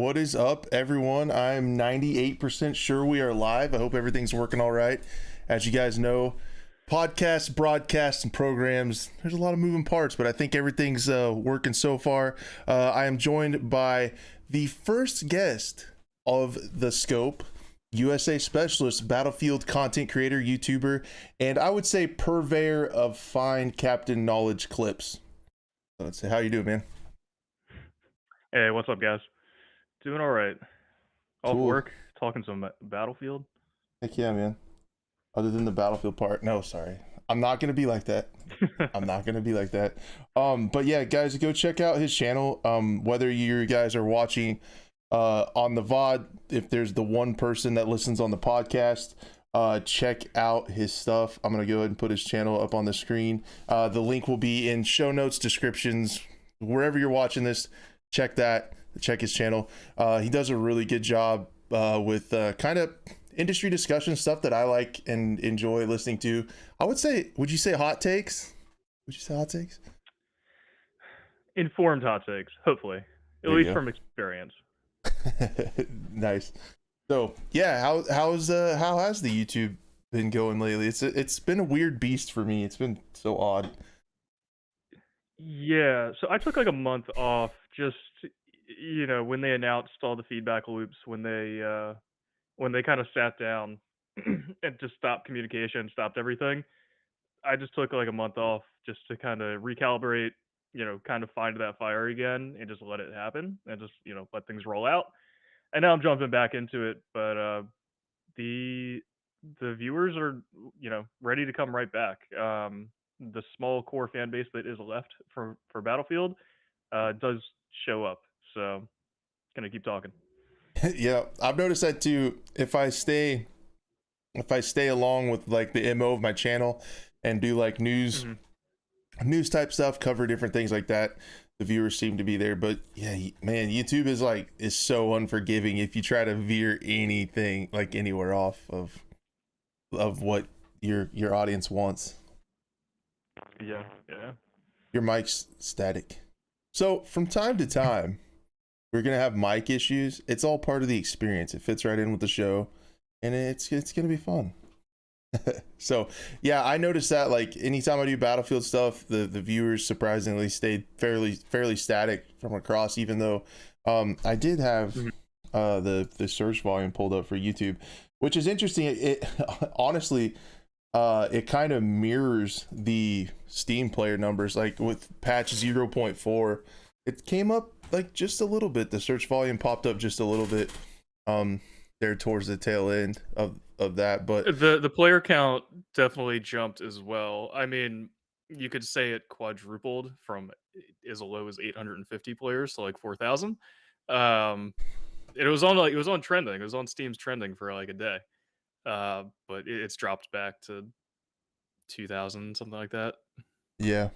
What is up, everyone? I'm 98% sure we are live. I hope everything's working all right. As you guys know, podcasts, broadcasts, and programs, there's a lot of moving parts, but I think everything's working so far. I am joined by the first guest of the Scope, USA specialist, Battlefield content creator, YouTuber, and I would say purveyor of fine Captain Knowledge clips. So let's say, how you doing, man? Hey, what's up, guys? Doing all right. Off Cool. work, talking some Battlefield. Heck yeah, man. Other than the Battlefield part. No, sorry. I'm not gonna be like that. I'm not gonna be like that. But yeah, guys, go check out his channel. Whether you guys are watching on the VOD, if there's the one person that listens on the podcast, check out his stuff. I'm gonna go ahead and put his channel up on the screen. The link will be in show notes, descriptions, wherever you're watching this. Check that. Check his channel. He does a really good job with kind of industry discussion stuff that I like and enjoy listening to. I would say, would you say hot takes? Would you say hot takes? Informed hot takes, hopefully, at There least you from experience. go. Nice. So yeah, how has the YouTube been going lately? It's been a weird beast for me. It's been so odd. Yeah, so I took like a month off just when they announced all the feedback loops, when they kind of sat down and just stopped communication, stopped everything. I just took like a month off just to kind of recalibrate, kind of find that fire again and just let it happen and just, let things roll out. And now I'm jumping back into it, but the the viewers are, ready to come right back. The small core fan base that is left for Battlefield does show up. So gonna keep talking. Yeah, I've noticed that too. If I stay along with like the MO of my channel and do like Hmm. news type stuff, cover different things like that, the viewers seem to be there. But yeah, man, YouTube is so unforgiving if you try to veer anything like anywhere off of what your audience wants. Yeah, yeah. Your mic's static. So from time to time, we're gonna have mic issues. It's all part of the experience. It fits right in with the show, and it's gonna be fun. So yeah, I noticed that like anytime I do Battlefield stuff, the viewers surprisingly stayed fairly static from across, even though I did have Mhm. the search volume pulled up for YouTube, which is interesting. It honestly it kind of mirrors the Steam player numbers. Like with patch 0.4, it came up like just a little bit. The search volume popped up just a little bit there towards the tail end of that, but The player count definitely jumped as well. I mean, you could say it quadrupled from as low as 850 players to like 4,000. Um, it was on trending. It was on Steam's trending for like a day. But it's dropped back to 2,000, something like that. yeah,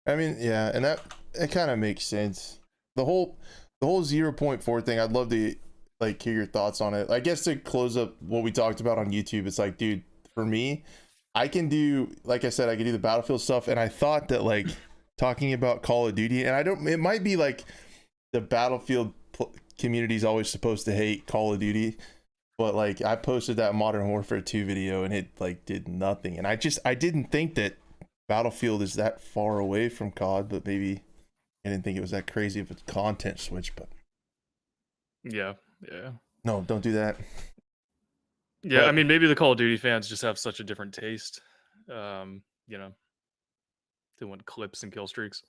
I mean, yeah, and that it kind of makes sense. The whole 0.4 thing, I'd love to like hear your thoughts on it. I guess to close up what we talked about on YouTube, it's like, dude, for me, I can do, like I said, I can do the Battlefield stuff, and I thought that like talking about Call of Duty, and I don't, it might be like the Battlefield community is always supposed to hate Call of Duty, but like I posted that Modern Warfare 2 video and it like did nothing, and I didn't think that Battlefield is that far away from COD, but maybe I didn't think it was that crazy of a content switch. But Yeah, yeah. no, don't do that. Yeah, I But mean, maybe the Call of Duty fans just have such a different taste. Um, you know, they want clips and kill streaks.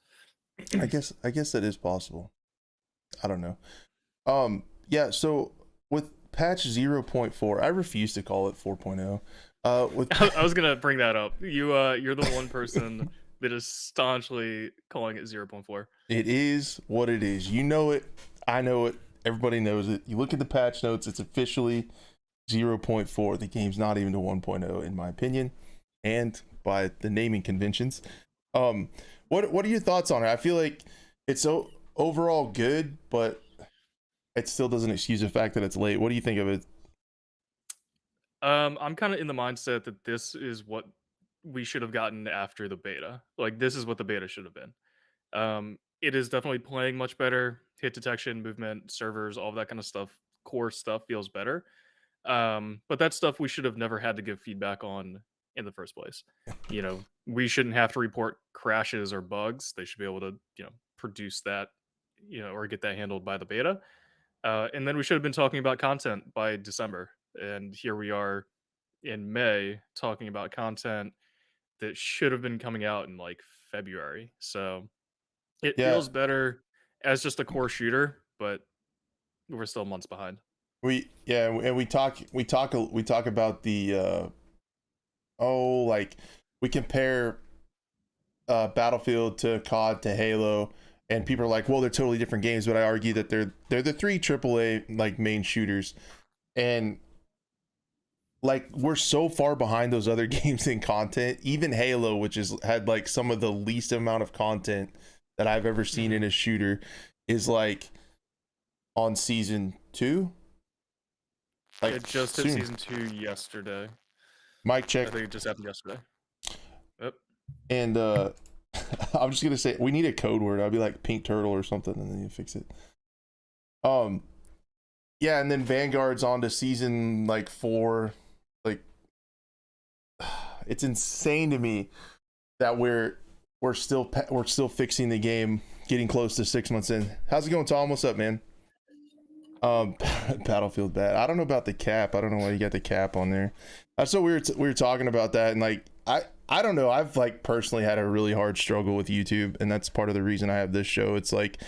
I guess that is possible. I don't know. Yeah, so with patch 0.4, I refuse to call it 4.0. With I was gonna bring that up. You're the one person that is staunchly calling it 0.4. it is what it is. You know it. I know it. Everybody knows it. You look at the patch notes, it's officially 0.4. The game's not even to 1.0 in my opinion, and by the naming conventions. Um, what are your thoughts on it? I feel like it's so overall good, but it still doesn't excuse the fact that it's late. What do you think of it? I'm kind of in the mindset that this is what we should have gotten after the beta. Like this is what the beta should have been. it is definitely playing much better. Hit detection, movement, servers, all of that kind of stuff, core stuff feels better. But that's stuff we should have never had to give feedback on in the first place. You know, we shouldn't have to report crashes or bugs. They should be able to, produce that, or get that handled by the beta. And then we should have been talking about content by December. And here we are in May talking about content that should have been coming out in like February. So it Yeah, feels better as just a core shooter, but we're still months behind. and we talk about the like we compare Battlefield to COD to Halo, and people are like, well, they're totally different games, but I argue that they're the three AAA like main shooters, and like we're so far behind those other games in content. Even Halo, which is had like some of the least amount of content that I've ever seen in a shooter, is like on season 2. Like It just hit soon. season 2 yesterday. Mic I check. think it just happened yesterday. Yep. And I'm just gonna say we need a code word. I'll be like pink turtle or something, and then you fix it. Yeah, and then Vanguard's on to season like 4. Like, it's insane to me that we're still fixing the game, getting close to 6 months in. How's it going, Tom? What's up, man? Battlefield bad. I don't know about the cap. I don't know why you got the cap on there. That's what we were talking about that, and like I don't know. I've like personally had a really hard struggle with YouTube, and that's part of the reason I have this show. It's like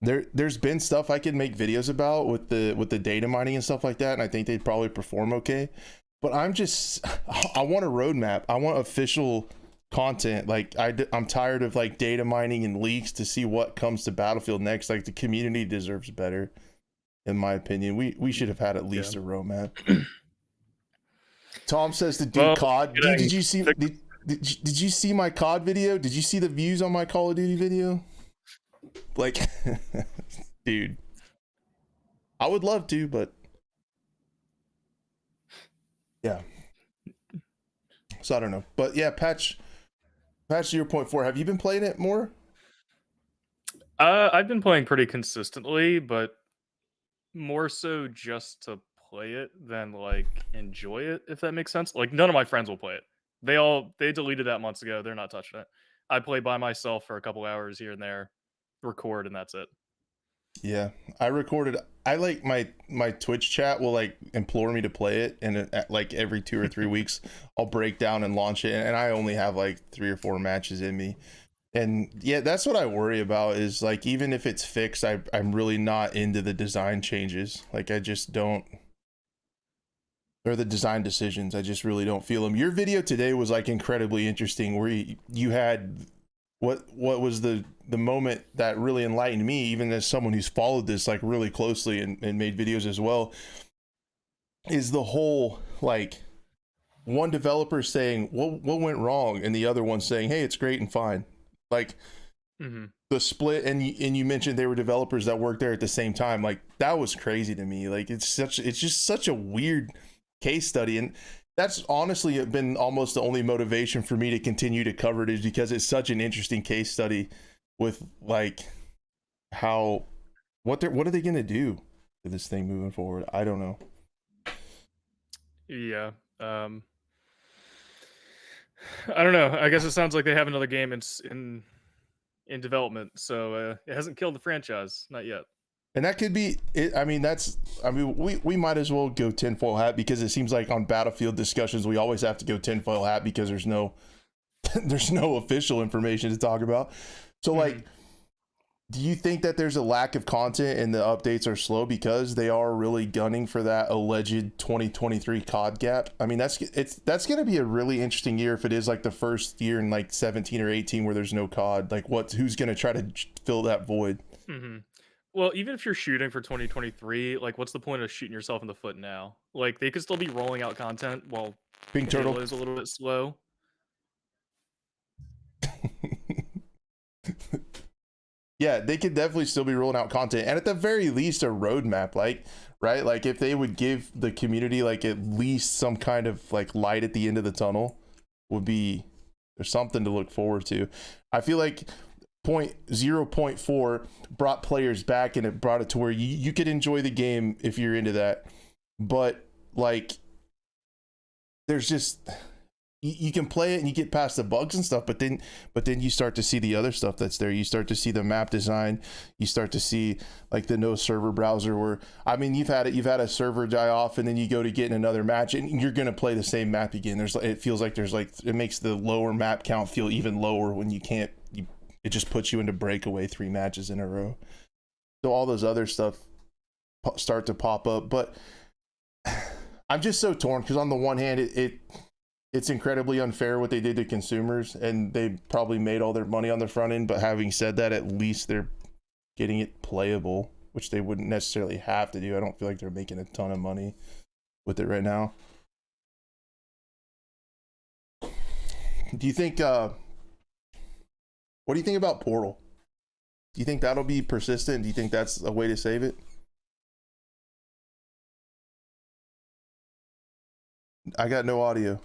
there's been stuff I could make videos about with the data mining and stuff like that, and I think they'd probably perform okay. But I want a roadmap. I want official content. Like I'm tired of like data mining and leaks to see what comes to Battlefield next. Like the community deserves better, in my opinion. We should have had at least a roadmap. Tom says to do COD. Dude, did you see did you see my COD video? Did you see the views on my Call of Duty video? Like, dude, I would love to, but yeah. So I don't know, but yeah, patch 0.4. Have you been playing it more? I've been playing pretty consistently, but more so just to play it than like enjoy it, if that makes sense. Like none of my friends will play it. They deleted that months ago. They're not touching it. I play by myself for a couple hours here and there, record, and that's it. Yeah, I like my Twitch chat will like implore me to play it, and like every 2 or 3 weeks I'll break down and launch it, and I only have like 3 or 4 matches in me. And yeah, that's what I worry about, is like even if it's fixed, I'm really not into the design changes. Like I just don't, or the design decisions, I just really don't feel them. Your video today was like incredibly interesting, where you had what was the moment that really enlightened me, even as someone who's followed this like really closely and made videos as well, is the whole like one developer saying what went wrong and the other one saying, hey, it's great and fine. Like the split, and you mentioned they were developers that worked there at the same time. Like that was crazy to me. Like it's just such a weird case study, and that's honestly been almost the only motivation for me to continue to cover it, is because it's such an interesting case study with like how what are they gonna do with this thing moving forward. I don't know. Yeah. I don't know. I guess it sounds like they have another game in development, so it hasn't killed the franchise, not yet. And that could be it. I mean, we might as well go tinfoil hat, because it seems like on Battlefield discussions we always have to go tinfoil hat because there's no official information to talk about. So like, do you think that there's a lack of content and the updates are slow because they are really gunning for that alleged 2023 COD gap? I mean, that's going to be a really interesting year if it is like the first year in like 17 or 18 where there's no COD. Like who's going to try to fill that void? Well, even if you're shooting for 2023, like what's the point of shooting yourself in the foot now? Like they could still be rolling out content while Pink Turtle is a little bit slow. Yeah, they could definitely still be rolling out content, and at the very least a roadmap, like, right? Like if they would give the community like at least some kind of like light at the end of the tunnel, would be, there's something to look forward to. I feel like 0.4 brought players back, and it brought it to where you could enjoy the game if you're into that. But like, there's just, you can play it and you get past the bugs and stuff, but then you start to see the other stuff that's there. You start to see the map design. You start to see like the no server browser, where, I mean, you've had a server die off, and then you go to get in another match and you're going to play the same map again. It feels like it makes the lower map count feel even lower when you can't, it just puts you into breakaway 3 matches in a row. So all those other stuff start to pop up, but I'm just so torn, because on the one hand, it's incredibly unfair what they did to consumers, and they probably made all their money on the front end. But having said that, at least they're getting it playable, which they wouldn't necessarily have to do. I don't feel like they're making a ton of money with it right now. Do you think, what do you think about Portal? Do you think that'll be persistent? Do you think that's a way to save it? I got no audio.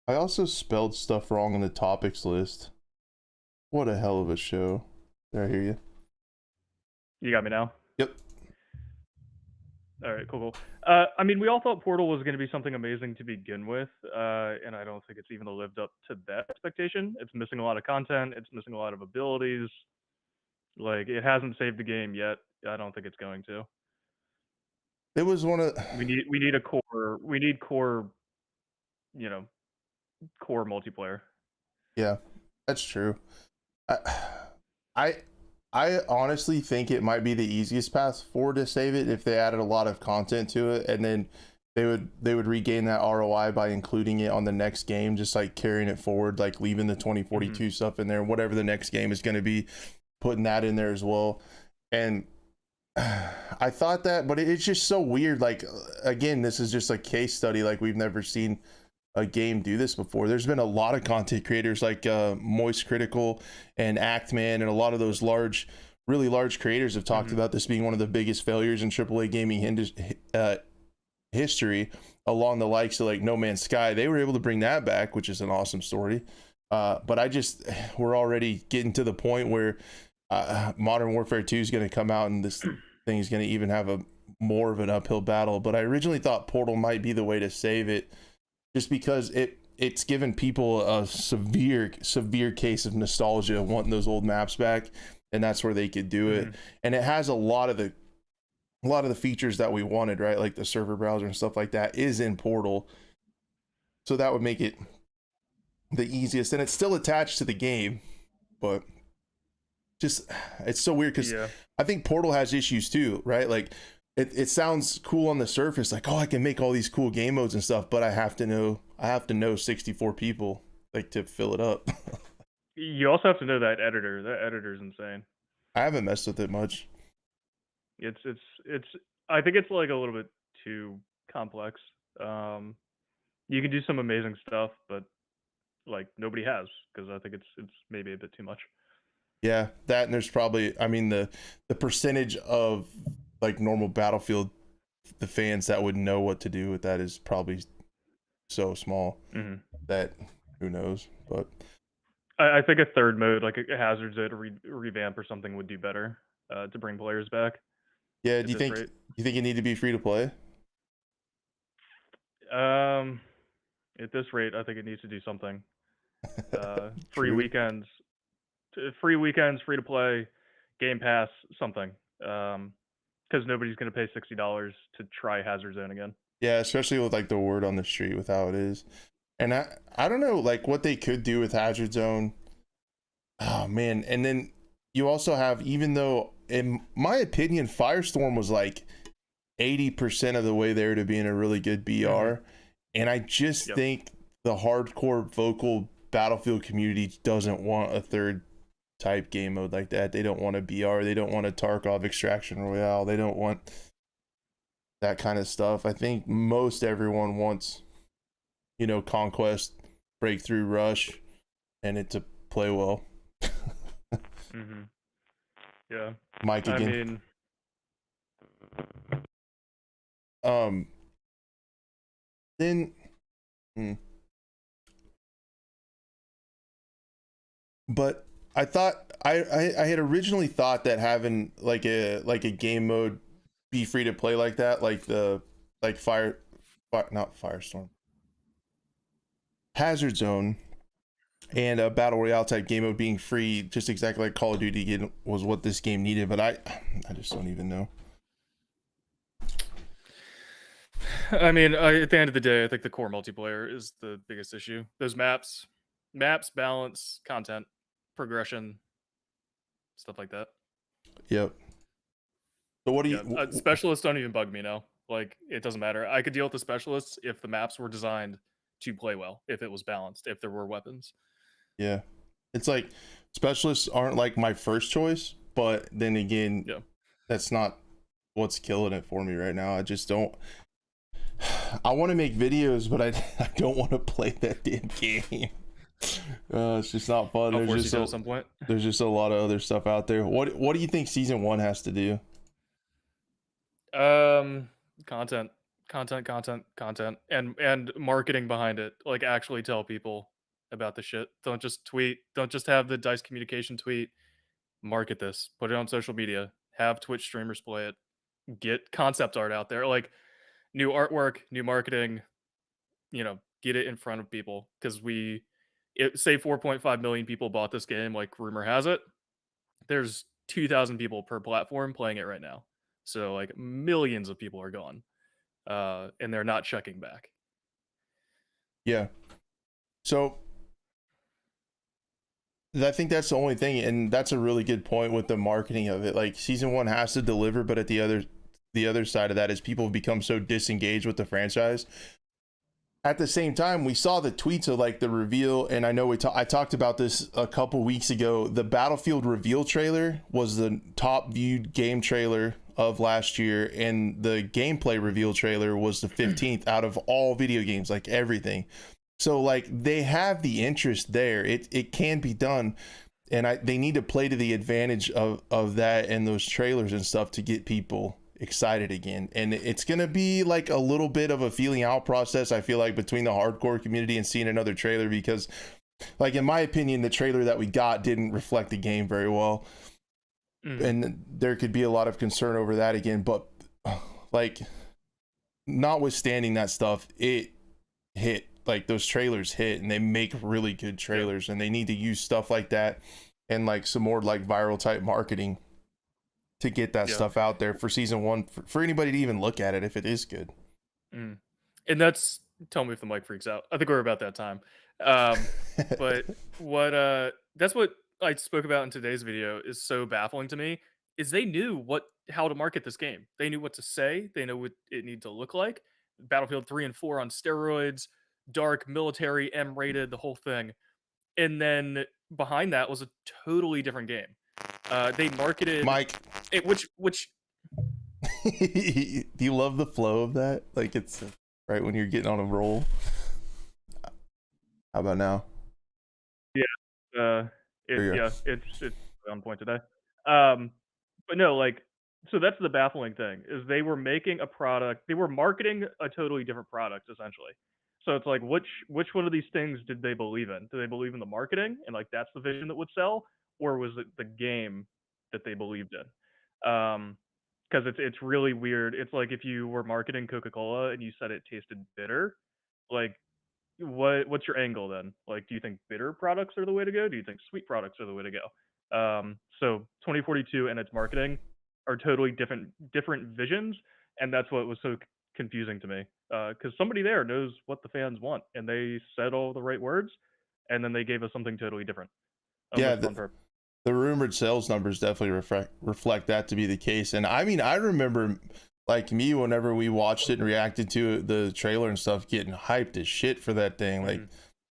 I also spelled stuff wrong on the topics list. What a hell of a show. There, I hear you. You got me now? Yep. All right, cool. I mean, we all thought Portal was going to be something amazing to begin with, and I don't think it's even lived up to that expectation. It's missing a lot of content. It's missing a lot of abilities. Like, it hasn't saved the game yet. I don't think it's going to. It was one of we need a core. We need core. You know, core multiplayer. Yeah, that's true. I honestly think it might be the easiest path forward to save it if they added a lot of content to it, and then they would regain that ROI by including it on the next game, just like carrying it forward, like leaving the 2042 stuff in there, whatever the next game is going to be, putting that in there as well. And I thought that, but it's just so weird. Like, again, this is just a case study. Like, we've never seen a game do this before. There's been a lot of content creators like Moist Critical and Actman, and a lot of those really large creators have talked about this being one of the biggest failures in AAA gaming history, along the likes of like No Man's Sky. They were able to bring that back, which is an awesome story. But we're already getting to the point where Modern Warfare 2 is going to come out, and this thing is going to even have more of an uphill battle. But I originally thought Portal might be the way to save it, just because it's given people a severe case of nostalgia, wanting those old maps back, and that's where they could do it. And it has a lot of the features that we wanted, right? Like the server browser and stuff like that is in Portal, so that would make it the easiest. And it's still attached to the game, but just, it's so weird, because I think Portal has issues too, right? Like, it sounds cool on the surface, like, oh, I can make all these cool game modes and stuff, but I have to know 64 people, like, to fill it up. You also have to know that editor. That editor's insane. I haven't messed with it much. It's I think it's like a little bit too complex. You can do some amazing stuff, but like nobody has, because I think it's maybe a bit too much. Yeah, that, and there's probably, I mean, the percentage of like normal Battlefield, the fans that would know what to do with that is probably so small that who knows. But I think a third mode, like a hazard zone revamp or something, would do better to bring players back. Yeah, do you think it need to be free to play? At this rate, I think it needs to do something. Free weekends, free to play, Game Pass, something. Because nobody's gonna pay $60 to try Hazard Zone again. Yeah, especially with like the word on the street with how it is. And I don't know, like, what they could do with Hazard Zone. Oh man, and then you also have, even though in my opinion Firestorm was like 80% of the way there to being a really good BR, and I just think the hardcore vocal Battlefield community doesn't want a third type game mode like that. They don't want a BR, they don't want a Tarkov Extraction Royale, they don't want that kind of stuff. I think most everyone wants, you know, Conquest, Breakthrough, Rush, and it to play well. Yeah, Mike again. I mean, then Mm. But I thought I had originally thought that having like a game mode be free to play like that, like the like not Firestorm, Hazard Zone, and a battle royale type game mode being free, just exactly like Call of Duty was what this game needed. But I just don't even know. I mean, at the end of the day, I think the core multiplayer is the biggest issue. Those maps, balance, content, progression, stuff like that. Yep. So what do Yeah, you? specialists don't even bug me now. Like, it doesn't matter. I could deal with the specialists if the maps were designed to play well, if it was balanced, if there were weapons. Yeah, it's like specialists aren't like my first choice, but then again, Yeah. that's not what's killing it for me right now. I just don't. I want to make videos, but I don't want to play that damn game. It's just not fun. I'll force you to at some point. There's just a lot of other stuff out there. What do you think season 1 has to do? Content, and marketing behind it. Like, actually tell people about the shit. Don't just tweet. Don't just have the Dice Communication tweet. Market this. Put it on social media. Have Twitch streamers play it. Get concept art out there. Like, new artwork, new marketing. Get it in front of people, because say 4.5 million people bought this game. Like, rumor has it, there's 2,000 people per platform playing it right now. So, like, millions of people are gone, and they're not checking back. Yeah. So I think that's the only thing, and that's a really good point with the marketing of it. Like, season 1 has to deliver, but at the other side of that is people have become so disengaged with the franchise. At the same time, we saw the tweets of like the reveal, and I know I talked about this a couple weeks ago. The Battlefield reveal trailer was the top viewed game trailer of last year, and the gameplay reveal trailer was the 15th out of all video games, like everything. So like they have the interest there. It can be done, and they need to play to the advantage of that and those trailers and stuff to get people excited again. And it's gonna be like a little bit of a feeling out process, I feel like, between the hardcore community and seeing another trailer, because like in my opinion the trailer that we got didn't reflect the game very well. And there could be a lot of concern over that again, but like notwithstanding that stuff, it hit. Like those trailers hit, and they make really good trailers. And they need to use stuff like that and like some more like viral type marketing to get that stuff out there for season 1 for anybody to even look at it if it is good. And that's, tell me if the mic freaks out. I think we're about that time. But that's what I spoke about in today's video is so baffling to me, is they knew how to market this game. They knew what to say. They know what it needed to look like. Battlefield 3 and 4 on steroids, dark, military, M-rated, the whole thing. And then behind that was a totally different game. They marketed Mike, which do you love the flow of that? Like it's right when you're getting on a roll. How about now? Yeah. It's on point today. But no, like, so that's the baffling thing, is they were making a product, they were marketing a totally different product essentially. So it's like, which one of these things did they believe in? Do they believe in the marketing and like that's the vision that would sell, or was it the game that they believed in? Because it's really weird. It's like if you were marketing Coca-Cola and you said it tasted bitter, like what's your angle then? Like, do you think bitter products are the way to go? Do you think sweet products are the way to go? So 2042 and its marketing are totally different visions, and that's what was so confusing to me. Because somebody there knows what the fans want, and they said all the right words, and then they gave us something totally different. Yeah, the rumored sales numbers definitely reflect that to be the case. And I mean, I remember like me, whenever we watched it and reacted to the trailer and stuff, getting hyped as shit for that thing. Like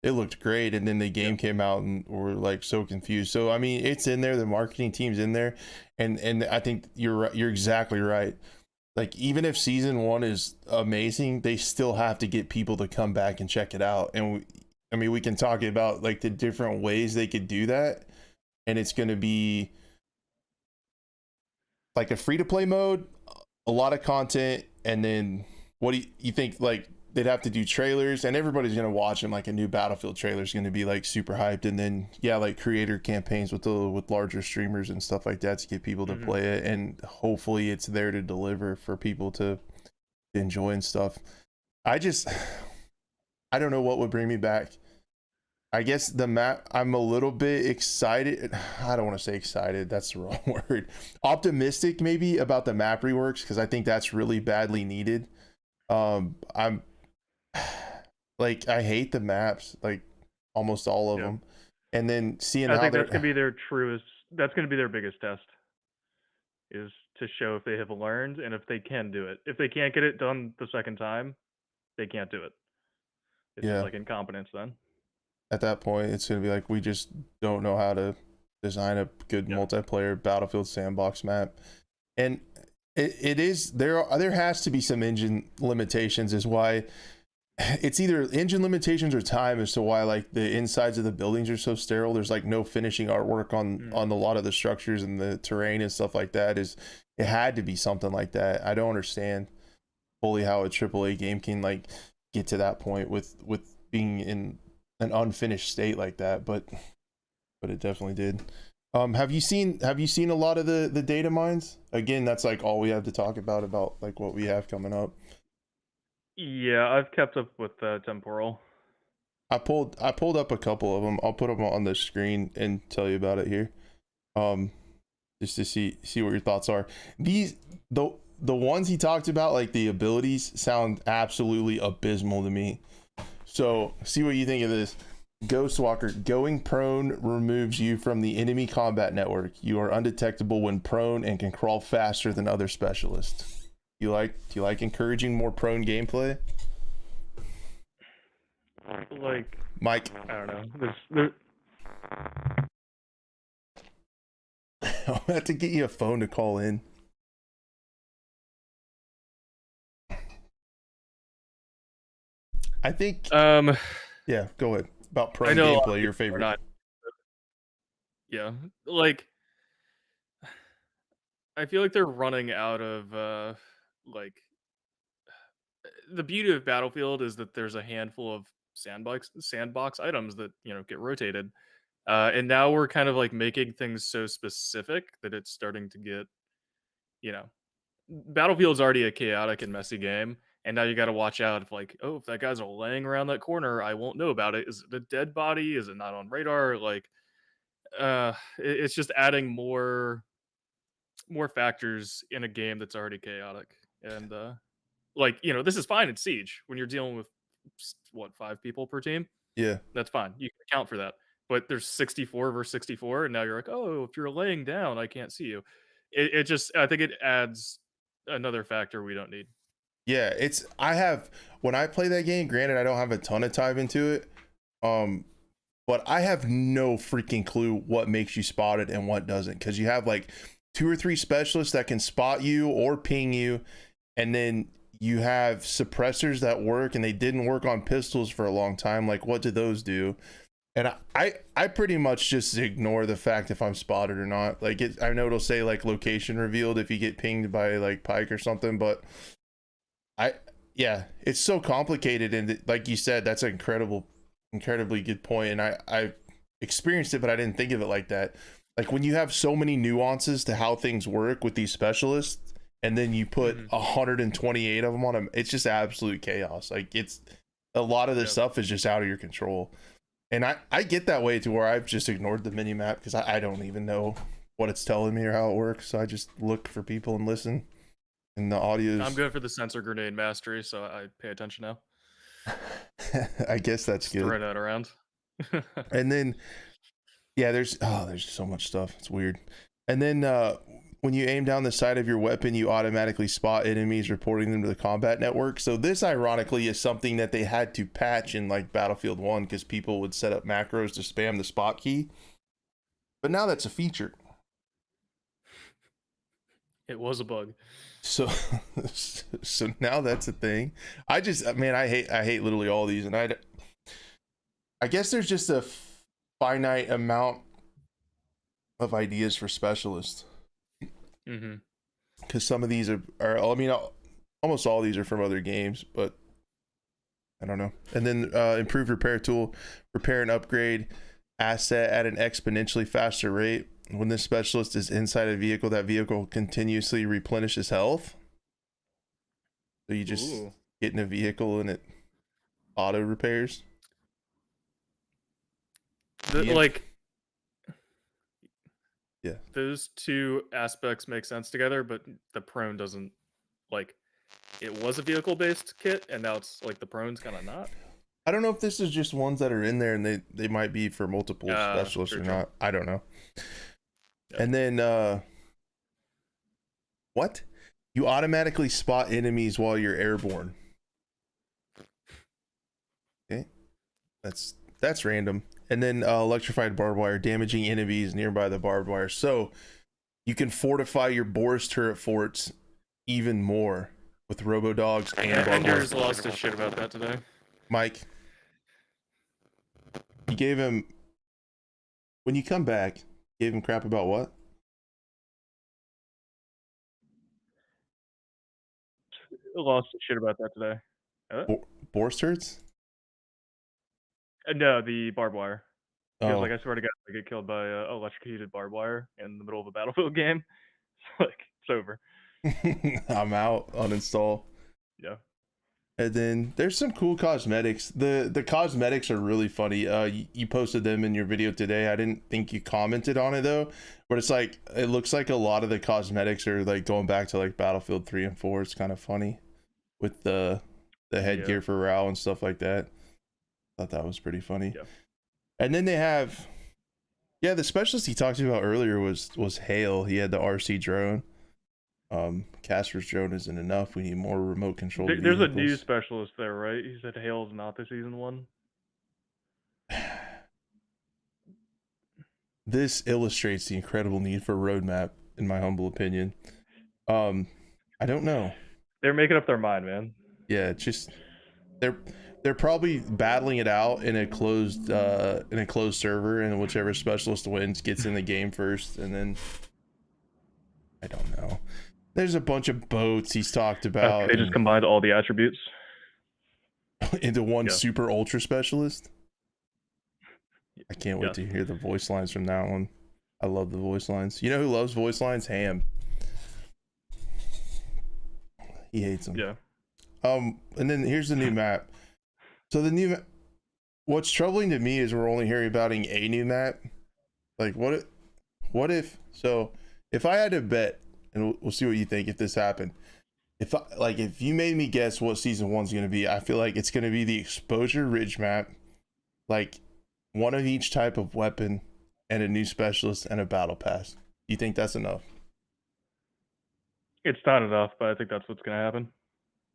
it looked great, and then the game came out and we're like so confused. So I mean, it's in there, the marketing team's in there, and I think you're exactly right. Like even if season 1 is amazing, they still have to get people to come back and check it out. And I mean, we can talk about like the different ways they could do that, and it's going to be like a free to play mode, a lot of content, and then what do you think? Like they'd have to do trailers, and everybody's gonna watch them. Like a new Battlefield trailer is gonna be like super hyped, and then yeah, like creator campaigns with larger streamers and stuff like that to get people to play it, and hopefully it's there to deliver for people to enjoy and stuff. I don't know what would bring me back. I guess the map, I'm a little bit excited. I don't want to say excited, that's the wrong word. Optimistic maybe about the map reworks, because I think that's really badly needed. I'm like, I hate the maps, like almost all of them. And then seeing I think that's gonna be that's gonna be their biggest test, is to show if they have learned and if they can do it. If they can't get it done the second time, they can't do it. It's just like incompetence then. At that point, it's gonna be like, we just don't know how to design a good multiplayer Battlefield sandbox map. And it is, there has to be some engine limitations, is why it's either engine limitations or time as to why like the insides of the buildings are so sterile. There's like no finishing artwork on a lot of the structures and the terrain and stuff like that. It had to be something like that. I don't understand fully how a AAA game can like get to that point with being in an unfinished state like that, but it definitely did. Have you seen a lot of the data mines? Again, that's like all we have to talk about like what we have coming up. Yeah, I've kept up with Temporal. I pulled up a couple of them. I'll put them on the screen and tell you about it here. Just to see what your thoughts are. The ones he talked about, like the abilities, sound absolutely abysmal to me. So see what you think of this. Ghostwalker, going prone removes you from the enemy combat network. You are undetectable when prone and can crawl faster than other specialists. Do you like encouraging more prone gameplay? Like, Mike, I don't know. I'll have to get you a phone to call in. I think yeah, go ahead. About prone gameplay, your favorite. Yeah, like I feel like they're running out of like, the beauty of Battlefield is that there's a handful of sandbox items that, you know, get rotated. And now we're kind of like making things so specific that it's starting to get, you know, Battlefield's already a chaotic and messy game, and now you got to watch out if like, oh, if that guy's laying around that corner, I won't know about it. Is it a dead body? Is it not on radar? Like, it's just adding more factors in a game that's already chaotic. And like, you know, this is fine in Siege when you're dealing with what, 5 people per team. Yeah, that's fine. You can account for that. But there's 64 versus 64, and now you're like, oh, if you're laying down, I can't see you. It just, I think it adds another factor we don't need. Yeah, when I play that game, granted I don't have a ton of time into it, but I have no freaking clue what makes you spotted and what doesn't, because you have like 2 or 3 specialists that can spot you or ping you, and then you have suppressors that work, and they didn't work on pistols for a long time. Like, what do those do? And I pretty much just ignore the fact if I'm spotted or not. Like, I know it'll say like location revealed if you get pinged by like Pike or something, but it's so complicated. And like you said, that's an incredibly good point. And I experienced it, but I didn't think of it like that. Like, when you have so many nuances to how things work with these specialists, and then you put 128 of them on them, it's just absolute chaos. Like, it's a lot of this stuff is just out of your control. And I get that way to where I've just ignored the mini map because I don't even know what it's telling me or how it works. So I just look for people and listen. And the audio. I'm good for the sensor grenade mastery, so I pay attention now. I guess that's good. Throw that around. And then, yeah, there's so much stuff. It's weird. And then when you aim down the sight of your weapon, you automatically spot enemies, reporting them to the combat network. So this, ironically, is something that they had to patch in like Battlefield 1 because people would set up macros to spam the spot key. But now that's a feature. It was a bug. So now that's a thing. I hate literally all these, and I guess there's just a finite amount of ideas for specialists. Because some of these are I mean, almost all of these are from other games, but I don't know. And then improved repair tool, repair and upgrade asset at an exponentially faster rate. When this specialist is inside a vehicle, that vehicle continuously replenishes health. So you just get in a vehicle and it auto repairs. Like, yeah, those two aspects make sense together, but the prone doesn't. Like, it was a vehicle based kit, and now it's like the prone's kind of not. I don't know if this is just ones that are in there and they might be for multiple specialists or not. I don't know. Yeah. And then what? You automatically spot enemies while you're airborne. Okay. That's random. And then electrified barbed wire, damaging enemies nearby the barbed wire. So you can fortify your Boris turret forts even more with robo dogs and barbed wire. Ender's lost his shit about that today. Mike, you gave him, when you come back, gave him crap about what? Lost his shit about that today. Boris turrets? No, the barbed wire. Because, like, I swear to God, I get killed by electrocuted barbed wire in the middle of a Battlefield game. Like, it's over. I'm out. Uninstall. Yeah. And then there's some cool cosmetics. The cosmetics are really funny. You posted them in your video today. I didn't think you commented on it though, but it's like, it looks like a lot of the cosmetics are like going back to like Battlefield 3 and 4. It's kind of funny with the headgear for Rao and stuff like that. Thought that was pretty funny. Yeah. And then they have, the specialist he talked about earlier was Hale. He had the RC drone. Casper's drone isn't enough. We need more remote control. There's a new specialist there, right? He said Hale's not the season 1. This illustrates the incredible need for a roadmap, in my humble opinion. I don't know. They're making up their mind, man. Yeah, just they're probably battling it out in a closed server, and whichever specialist wins gets in the game first, and then I don't know. There's a bunch of boats he's talked about. They just combined all the attributes into one super ultra specialist. I can't wait to hear the voice lines from that one. I love the voice lines. You know who loves voice lines? Ham. He hates them. Yeah. And then here's the new map. So what's troubling to me is we're only hearing about a new map. Like what if I had to bet, and we'll see what you think if this happened. If you made me guess what season 1's going to be, I feel like it's going to be the exposure ridge map, like one of each type of weapon and a new specialist and a battle pass. You think that's enough? It's not enough, but I think that's what's going to happen.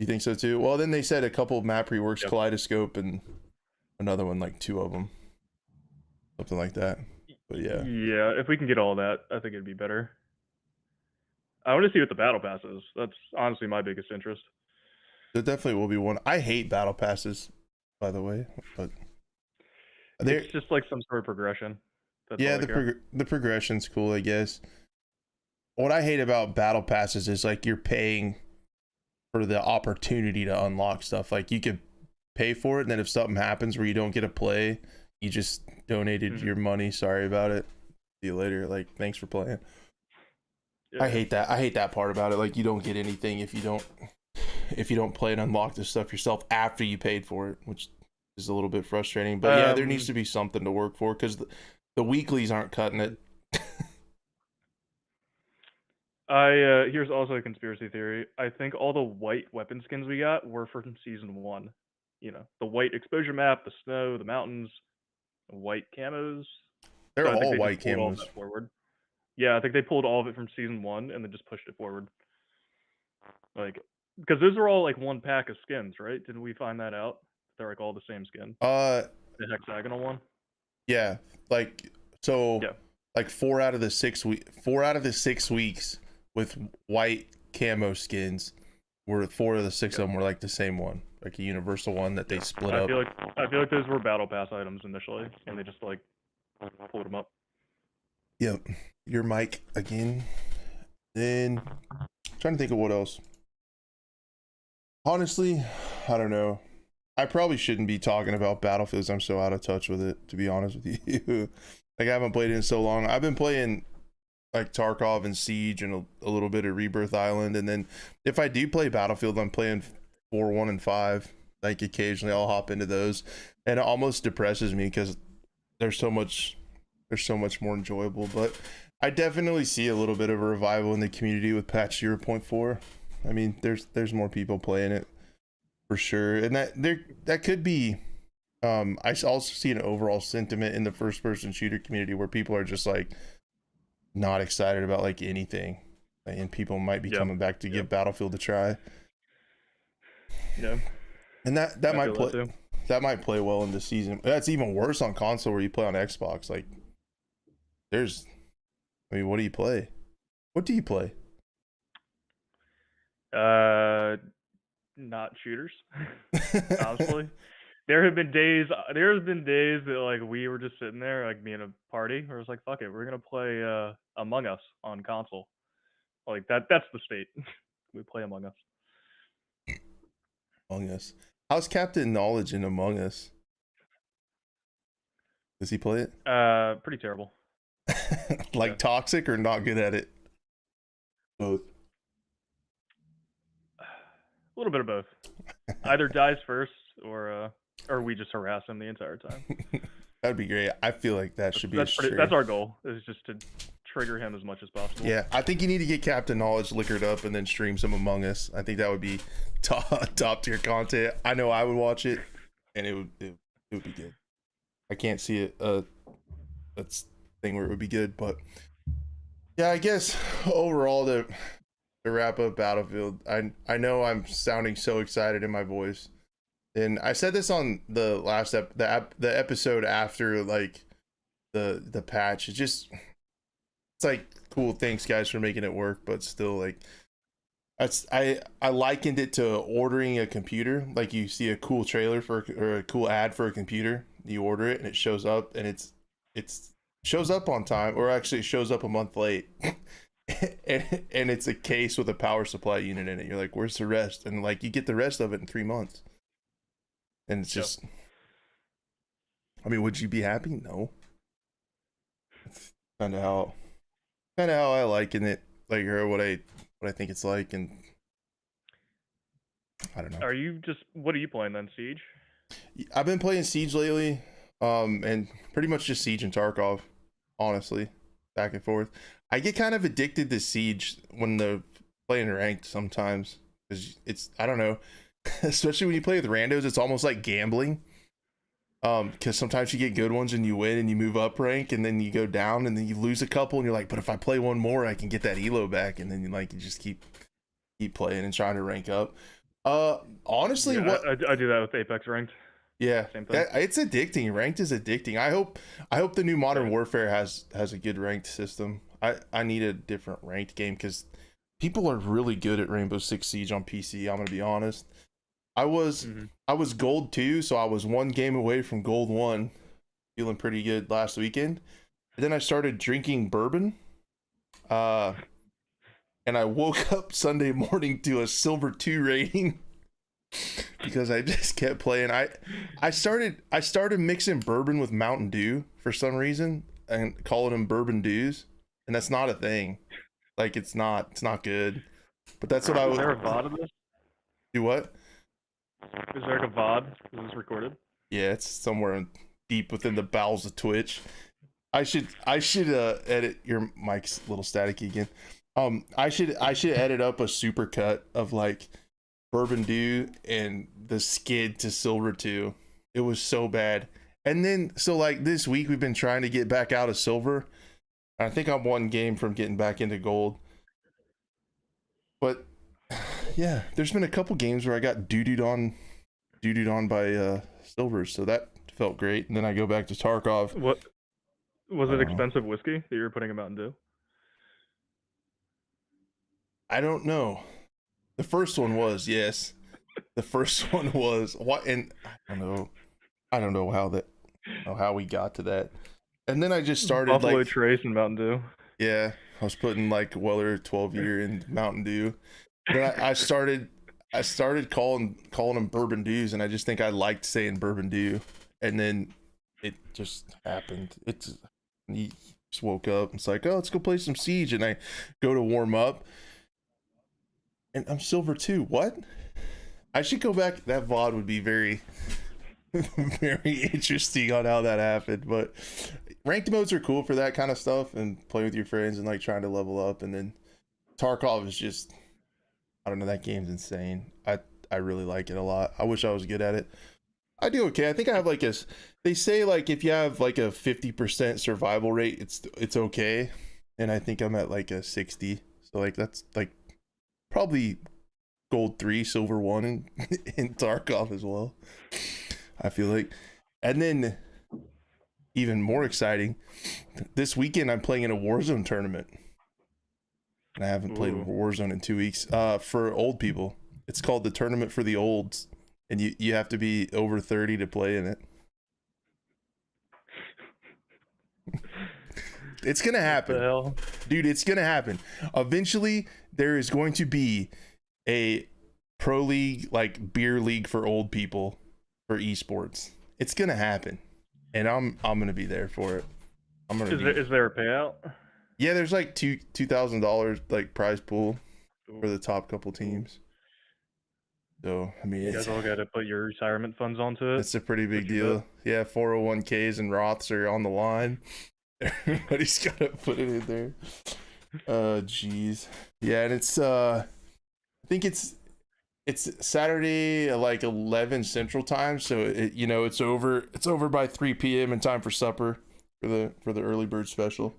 You think so too? Well, then they said a couple of map reworks, Kaleidoscope, and another one, like 2 of them, something like that. But yeah, if we can get all that, I think it'd be better. I want to see what the battle pass is. That's honestly my biggest interest. There definitely will be one. I hate battle passes, by the way, but it's just like some sort of progression. That's the progression's cool, I guess. What I hate about battle passes is like you're paying for the opportunity to unlock stuff. Like you could pay for it, and then if something happens where you don't get to play, you just donated your money. Sorry about it. See you later. Like, thanks for playing. I hate that. I hate that part about it. Like, you don't get anything if you don't play and unlock this stuff yourself after you paid for it, which is a little bit frustrating. But there needs to be something to work for, because the weeklies aren't cutting it. Here's also a conspiracy theory. I think all the white weapon skins we got were from season 1. You know, the white exposure map, the snow, the mountains, the white camos. They're all white camos. Forward. Yeah, I think they pulled all of it from season 1 and then just pushed it forward. Like, because those are all like one pack of skins, right? Didn't we find that out? They're like all the same skin. The hexagonal one. Yeah, like so. Yeah. Like 4 out of the 6 weeks with white camo skins were 4 of the 6 of them were like the same one, like a universal one that they split up. I feel like those were battle pass items initially, and they just like pulled them up. Yep. Your mic again. Then I'm trying to think of what else. Honestly, I don't know. I probably shouldn't be talking about Battlefields. I'm so out of touch with it, to be honest with you. Like, I haven't played it in so long. I've been playing like Tarkov and Siege and a little bit of Rebirth Island, and then if I do play Battlefield, I'm playing 4, 1, and 5. Like, occasionally I'll hop into those, and it almost depresses me because there's so much more enjoyable. But I definitely see a little bit of a revival in the community with patch 0.4. I mean, there's more people playing it for sure, and that could be. I also see an overall sentiment in the first-person shooter community where people are just like not excited about like anything, and people might be coming back to give Battlefield a try. Yeah, and that might play well in this season. That's even worse on console where you play on Xbox. Like, what do you play? What do you play? Not shooters. Honestly, there's been days that like we were just sitting there, like me and a party, where it was like, fuck it, we're gonna play Among Us on console. Like that's the state. We play Among Us. Among Us. How's Captain Knowledge in Among Us? Does he play it? Pretty terrible. Like toxic or not good at it? Both. A little bit of both. Either dies first, or we just harass him the entire time. That'd be great. I feel like that should be that's our goal, is just to trigger him as much as possible. Yeah, I think you need to get Captain Knowledge liquored up and then stream some Among Us. I think that would be top tier content. I know I would watch it, and it would be good. I can't see it that's thing where it would be good, but yeah, I guess overall to wrap up Battlefield, I know I'm sounding so excited in my voice, and I said this on the last the episode after like the patch. It's like, cool, thanks guys for making it work, but still, like, I likened it to ordering a computer. Like, you see a cool trailer or a cool ad for a computer, you order it and it shows up, and it's shows up on time, or actually it shows up a month late. and it's a case with a power supply unit in it. You're like, where's the rest? And like, you get the rest of it in 3 months, and it's just I mean, would you be happy? No. It's kind of how I liken it, like, or what I think it's like, and I don't know. What are you playing then? Siege? I've been playing Siege lately, and pretty much just Siege and Tarkov, honestly, back and forth. I get kind of addicted to Siege when they're playing ranked sometimes, because I don't know, especially when you play with randos, it's almost like gambling. Because sometimes you get good ones and you win and you move up rank, and then you go down and then you lose a couple and you're like, but if I play one more, I can get that elo back, and then you just keep playing and trying to rank up. Honestly, I do that with Apex ranked. Yeah, same thing. It's addicting. Ranked is addicting. I hope the new Modern Warfare has a good ranked system. I need a different ranked game, because people are really good at Rainbow Six Siege on PC. I'm gonna be honest. I was gold 2, so I was 1 game away from gold 1, feeling pretty good last weekend. And then I started drinking bourbon, and I woke up Sunday morning to a silver 2 rating because I just kept playing. I started mixing bourbon with Mountain Dew for some reason and calling them bourbon dews, and that's not a thing. Like, it's not good. But that's what I was. Is there a VOD of this? Do what? Is there like a VOD? Is this recorded? Yeah, it's somewhere deep within the bowels of Twitch. I should edit your mic's a little staticky again. I should edit up a super cut of like Bourbon Dew and the skid to Silver 2. It was so bad. And then so like this week we've been trying to get back out of silver. I think I'm 1 game from getting back into gold. But yeah, there's been a couple games where I got doo-dooed on by silvers, so that felt great. And then I go back to Tarkov. What was it? Expensive whiskey that you were putting in Mountain Dew? I don't know. The first one was, yes. The first one was what, and I don't know how we got to that. And then I just started Buffalo like Trace and Mountain Dew. Yeah, I was putting like Weller 12 year in Mountain Dew. Then I started I started calling them Bourbon Dews, and I just think I liked saying Bourbon Dew, and then it just happened. He just woke up. It's like, oh, let's go play some Siege, and I go to warm up, and I'm Silver 2. What? I should go back. That VOD would be very, very interesting on how that happened. But ranked modes are cool for that kind of stuff and playing with your friends and like trying to level up. And then Tarkov is just, I don't know, that game's insane. I really like it a lot. I wish I was good at it. I do okay. I think I have like they say like if you have like a 50% survival rate, it's okay. And I think I'm at like a 60. So like that's like probably gold 3, silver 1 in Tarkov as well, I feel like. And then even more exciting, this weekend I'm playing in a Warzone tournament. And I haven't played Warzone in 2 weeks. For old people. It's called the Tournament for the Olds. And you have to be over 30 to play in it. It's gonna happen. Dude, it's gonna happen. Eventually there is going to be a pro league, like beer league for old people for esports. It's gonna happen, and I'm gonna be there for it. Is there a payout? Yeah, there's like $2,000 like prize pool for the top couple teams. So I mean, you guys all got to put your retirement funds onto it. It's a pretty big deal. Yeah, 401ks and Roths are on the line. Everybody's got to put it in there. Geez. Yeah, and it's I think it's Saturday at like 11 Central Time, so it's over by 3 p.m. in time for supper for the early bird special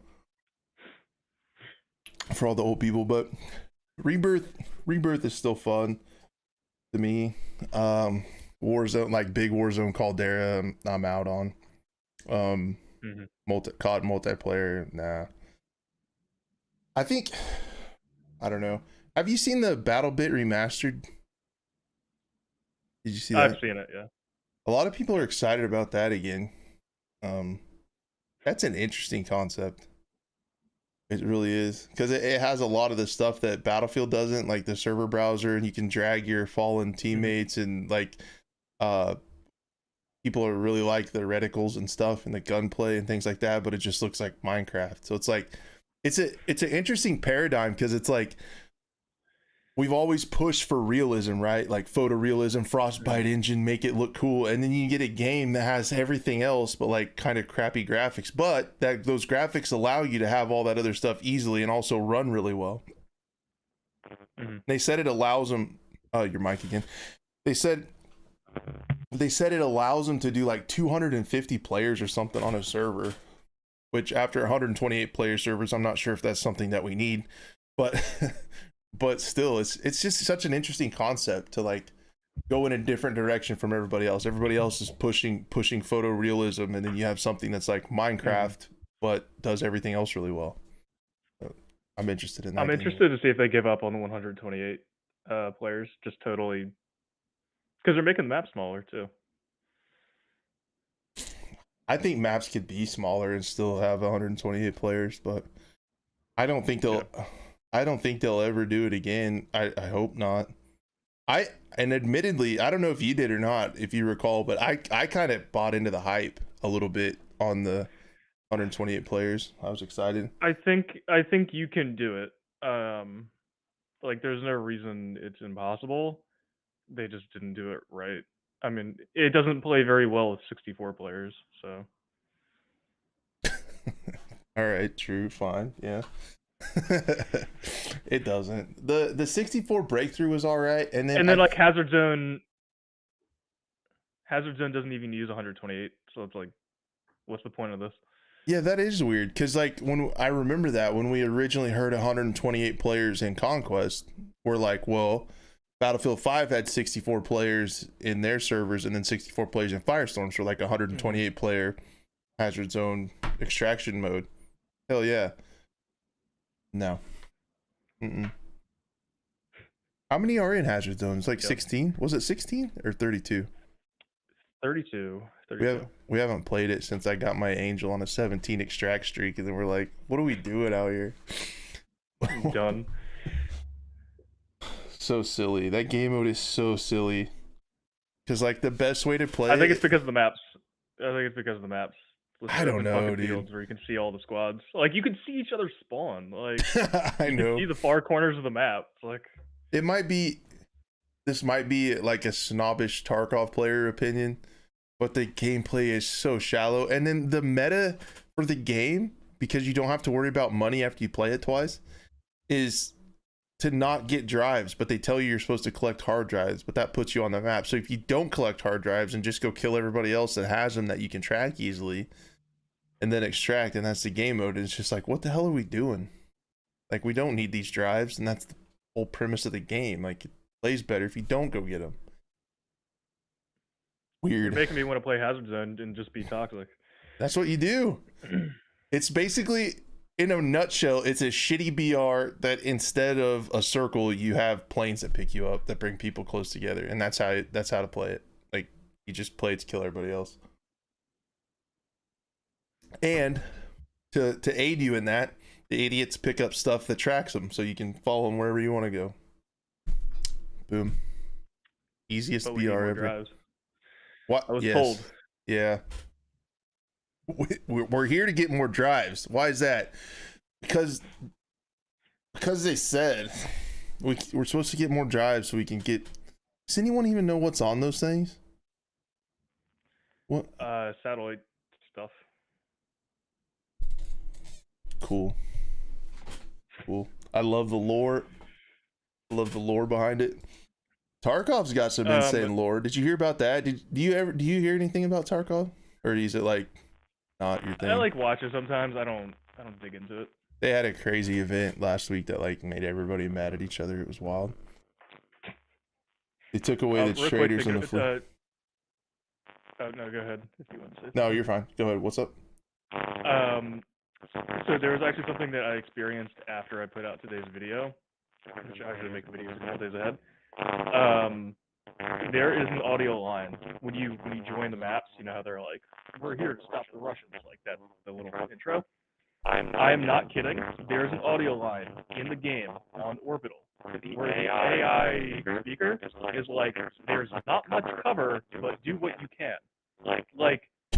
for all the old people. But Rebirth is still fun to me. Warzone, like big Warzone Caldera, I'm out on. COD multiplayer, nah. I think, I don't know. Have you seen the BattleBit remastered? Did you see that? I've seen it, yeah. A lot of people are excited about that again. That's an interesting concept. It really is, because it has a lot of the stuff that Battlefield doesn't, like the server browser, and you can drag your fallen teammates, and like people are really like the reticles and stuff and the gunplay and things like that, but it just looks like Minecraft. So it's like it's an interesting paradigm, because it's like we've always pushed for realism, right? Like photorealism, Frostbite engine, make it look cool, and then you get a game that has everything else but like kind of crappy graphics, but that those graphics allow you to have all that other stuff easily and also run really well. They said it allows them your mic again. They said it allows them to do like 250 players or something on a server, which after 128 player servers, I'm not sure if that's something that we need, but but still, it's just such an interesting concept to like go in a different direction from everybody else. Everybody else is pushing photorealism, and then you have something that's like Minecraft but does everything else really well. So I'm interested in that. I'm interested to see if they give up on the 128 players, just totally, because they're making the map smaller too. I think maps could be smaller and still have 128 players, but I don't think they'll ever do it again. I hope not. And admittedly, I don't know if you did or not, if you recall, but I kind of bought into the hype a little bit on the 128 players. I was excited. I think you can do it. Like there's no reason it's impossible. They just didn't do it right. I mean, it doesn't play very well with 64 players, so. All right, true, fine, yeah. It doesn't. The 64 breakthrough was all right, and then like Hazard Zone doesn't even use 128, so it's like, what's the point of this? Yeah, that is weird, because like when I remember that when we originally heard 128 players in Conquest, we're like, well, Battlefield 5 had 64 players in their servers, and then 64 players in Firestorm, so like 128 player Hazard Zone extraction mode. Hell yeah. No. How many are in Hazard Zone? It's like 16? Was it 16 or 32? 32. We haven't played it since I got my Angel on a 17 extract streak, and then we're like, what are we doing out here? Done. so silly. That game mode is so silly. Because like the best way to play I think it's because of the maps. With I the don't open know, fucking dude. fields where you can see all the squads. Like you can see each other spawn. Like I you know. can see the far corners of the map. It's like This might be like a snobbish Tarkov player opinion, but the gameplay is so shallow. And then the meta for the game, because you don't have to worry about money after you play it twice, is to not get drives, but they tell you you're supposed to collect hard drives, but that puts you on the map. So if you don't collect hard drives and just go kill everybody else that has them that you can track easily and then extract, and that's the game mode, it's just like, what the hell are we doing? Like, we don't need these drives, and that's the whole premise of the game. Like, it plays better if you don't go get them. you're Weird. making me want to play Hazard Zone and just be toxic. That's what you do. It's basically, in a nutshell, it's a shitty BR that instead of a circle, you have planes that pick you up that bring people close together, and that's how to play it. Like, you just play to kill everybody else. And to aid you in that, the idiots pick up stuff that tracks them, so you can follow them wherever you want to go. Boom. Easiest But we need BR more ever. drives. What? I was Yes. told. Yeah. We're here to get more drives. Why is that? Because they said we're supposed to get more drives so we can get. Does anyone even know what's on those things? What? Satellite stuff. Cool. I love the lore. I love the lore behind it. Tarkov's got some insane lore. Did you hear about that? Do you hear anything about Tarkov? Or is it like not your thing? I like watch it sometimes. I don't dig into it. They had a crazy event last week that like made everybody mad at each other. It was wild. They took away the real traders quick, in the fleet. Oh no, go ahead if you want to say. No, you're fine. Go ahead. What's up? So there was actually something that I experienced after I put out today's video, which I usually make videos a couple days ahead. There is an audio line when you join the maps. You know how they're like, "We're here to stop the Russians," like that, the little intro. I am not kidding. There's an audio line in the game on Orbital where the AI speaker is like, "There's not much cover, but do what you can." Like.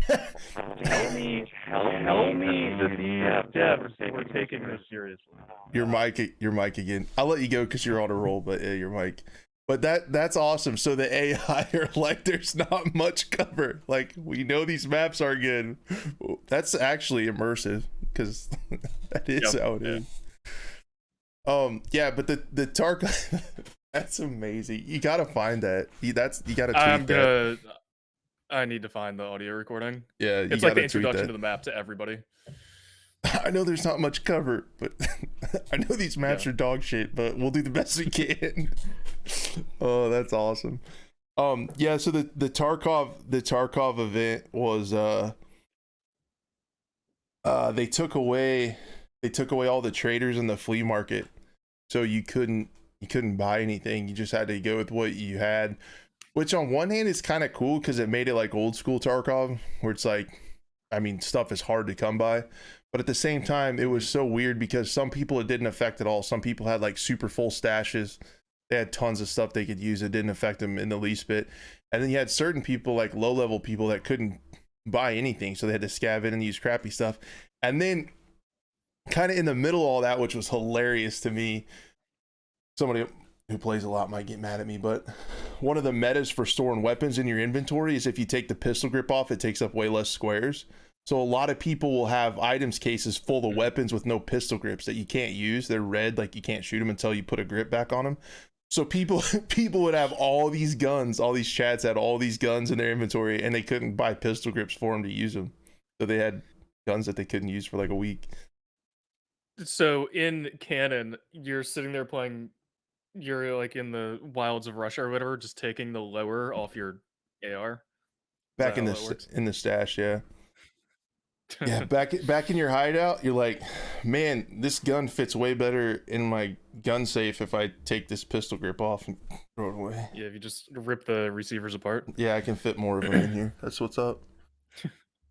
Tell me that these devs were taking this seriously. Your mic again. I'll let you go because you're on a roll, but yeah, your mic. But that's awesome. So the AI are like, there's not much cover. Like, we know these maps are good. That's actually immersive because that is how it is. Yeah, but the Tarkov, that's amazing. You gotta find that. You gotta tweet that. I need to find the audio recording. Yeah, it's like the introduction to the map to everybody. I know there's not much cover, but I know these maps are dog shit, but we'll do the best we can. Oh, that's awesome. Yeah, so the Tarkov event was they took away all the traders in the flea market. So you couldn't buy anything. You just had to go with what you had. Which on one hand is kind of cool because it made it like old school Tarkov, where it's like, I mean, stuff is hard to come by. But at the same time, it was so weird because some people it didn't affect at all. Some people had like super full stashes. They had tons of stuff they could use. It didn't affect them in the least bit. And then you had certain people, like low level people, that couldn't buy anything. So they had to scav in and use crappy stuff. And then kind of in the middle of all that, which was hilarious to me, somebody who plays a lot might get mad at me, but one of the metas for storing weapons in your inventory is if you take the pistol grip off, it takes up way less squares. So a lot of people will have items cases full of weapons with no pistol grips that you can't use. They're red, like you can't shoot them until you put a grip back on them. So people would have all these guns, all these chats had all these guns in their inventory, and they couldn't buy pistol grips for them to use them. So they had guns that they couldn't use for like a week. So in canon, you're sitting there playing, you're like in the wilds of Russia or whatever, just taking the lower off your AR. Back in the stash, yeah. Yeah, back in your hideout, you're like, man, this gun fits way better in my gun safe if I take this pistol grip off and throw it away. Yeah, if you just rip the receivers apart. Yeah, I can fit more of them in here. That's what's up.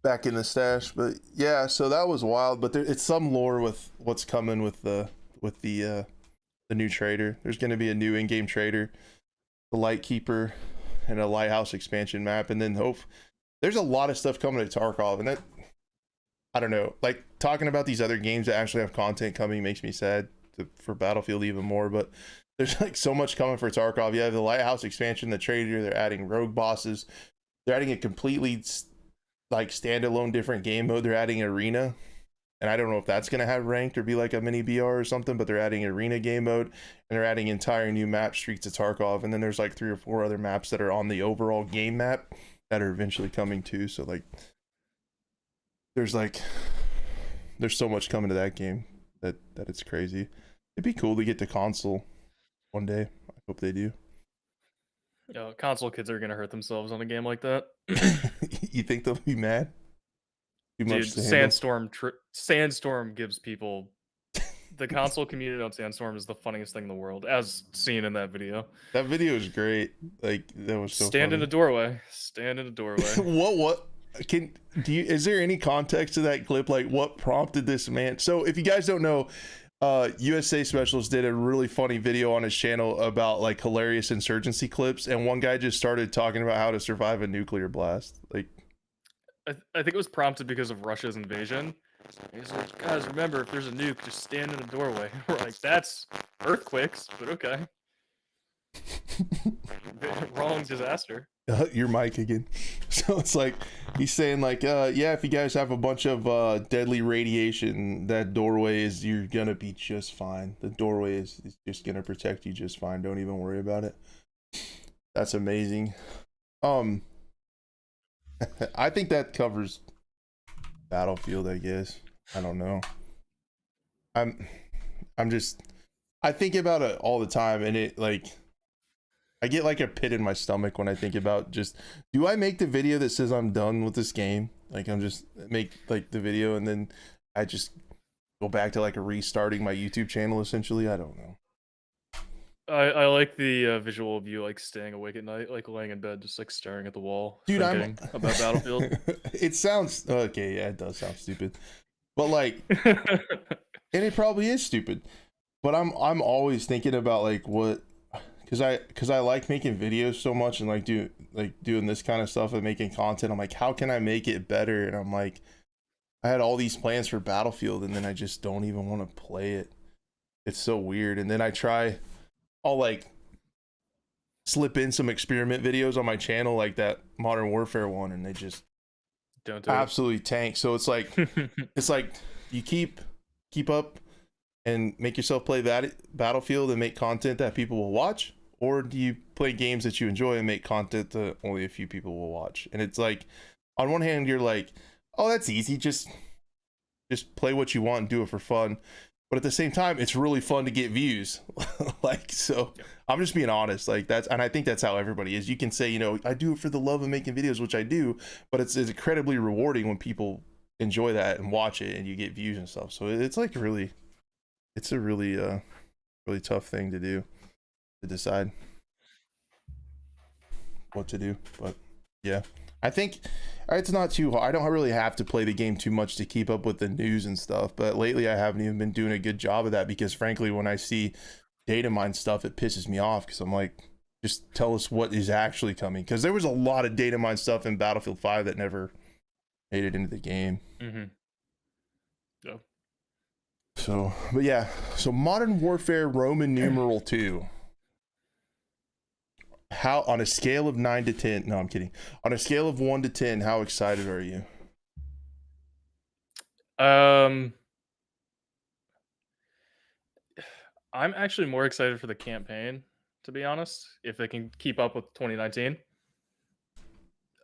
Back in the stash, but yeah, so that was wild. But it's some lore with what's coming with the the new trader. There's going to be a new in-game trader, the Lightkeeper, and a Lighthouse expansion map, and then there's a lot of stuff coming to Tarkov, and that, I don't know, like talking about these other games that actually have content coming makes me sad for Battlefield even more, but there's like so much coming for Tarkov. You have the Lighthouse expansion, the trader, they're adding rogue bosses, they're adding a completely like standalone different game mode, they're adding arena, and I don't know if that's going to have ranked or be like a mini BR or something, but they're adding arena game mode, and they're adding entire new map Streets of Tarkov, and then there's like 3 or 4 other maps that are on the overall game map that are eventually coming too. So like there's so much coming to that game that it's crazy. It'd be cool to get to console one day. I hope they do. Console kids are gonna hurt themselves on a game like that. You think they'll be mad? Too Dude, much to handle? Sandstorm gives people the console community on Sandstorm is the funniest thing in the world, as seen in that video. That video is great. Like that was so Stand funny. in a doorway. Stand in a doorway. What is there any context to that clip? Like what prompted this man? So if you guys don't know, USA Specialist did a really funny video on his channel about like hilarious insurgency clips, and one guy just started talking about how to survive a nuclear blast. Like I think it was prompted because of Russia's invasion. He's like, guys, remember, if there's a nuke, just stand in a doorway. We're like, that's earthquakes, but okay. Wrong disaster. Your mic again. So it's like he's saying like yeah, if you guys have a bunch of deadly radiation, that doorway is, you're gonna be just fine. The doorway is just gonna protect you just fine. Don't even worry about it. That's amazing. I think that covers Battlefield, I guess. I don't know. I'm just, I think about it all the time, and it like, I get like a pit in my stomach when I think about just, do I make the video that says I'm done with this game? Like I'm just make like the video and then I just go back to like a restarting my YouTube channel essentially. I don't know. I like the visual of you like staying awake at night, like laying in bed, just like staring at the wall, Dude, thinking about Battlefield. It sounds okay, yeah, it does sound stupid, but like, and it probably is stupid, but I'm always thinking about like what, because I like making videos so much and like doing this kind of stuff and making content. I'm like, how can I make it better? And I'm like, I had all these plans for Battlefield and then I just don't even want to play it. It's so weird. And then I'll like slip in some experiment videos on my channel, like that Modern Warfare one, and they just Don't do absolutely tank. So it's like it's like you keep up and make yourself play Battlefield and make content that people will watch, or do you play games that you enjoy and make content that only a few people will watch? And it's like, on one hand you're like, oh, that's easy, just play what you want and do it for fun, but at the same time it's really fun to get views. Like, so I'm just being honest, like that's, and I think that's how everybody is. You can say, you know, I do it for the love of making videos, which I do, but it's incredibly rewarding when people enjoy that and watch it and you get views and stuff. So it's like really, it's a really really tough thing to do, to decide what to do. But yeah, I think it's not too hard. I don't really have to play the game too much to keep up with the news and stuff, but lately I haven't even been doing a good job of that, because frankly when I see data mine stuff it pisses me off, because I'm like, just tell us what is actually coming, because there was a lot of data mine stuff in Battlefield 5 that never made it into the game. Yeah. So, but yeah, so Modern Warfare Roman numeral 2. How, on a scale of 9 to 10, no, I'm kidding. On a scale of 1 to 10, how excited are you? I'm actually more excited for the campaign, to be honest, if they can keep up with 2019.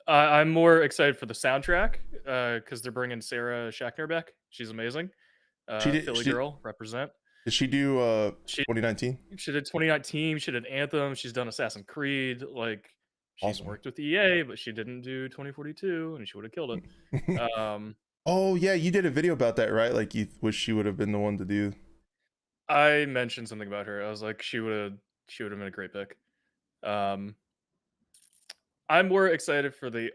I'm more excited for the soundtrack because they're bringing Sarah Schachner back. She's amazing. Philly girl, represent. Did she do 2019? She did 2019. She did Anthem. She's done Assassin's Creed. Like, she's Awesome. worked with EA, but she didn't do 2042, and she would have killed it. Oh yeah, you did a video about that, right? Like you wish she would have been the one to do. I mentioned something about her. I was like, she would have been a great pick. I'm more excited for the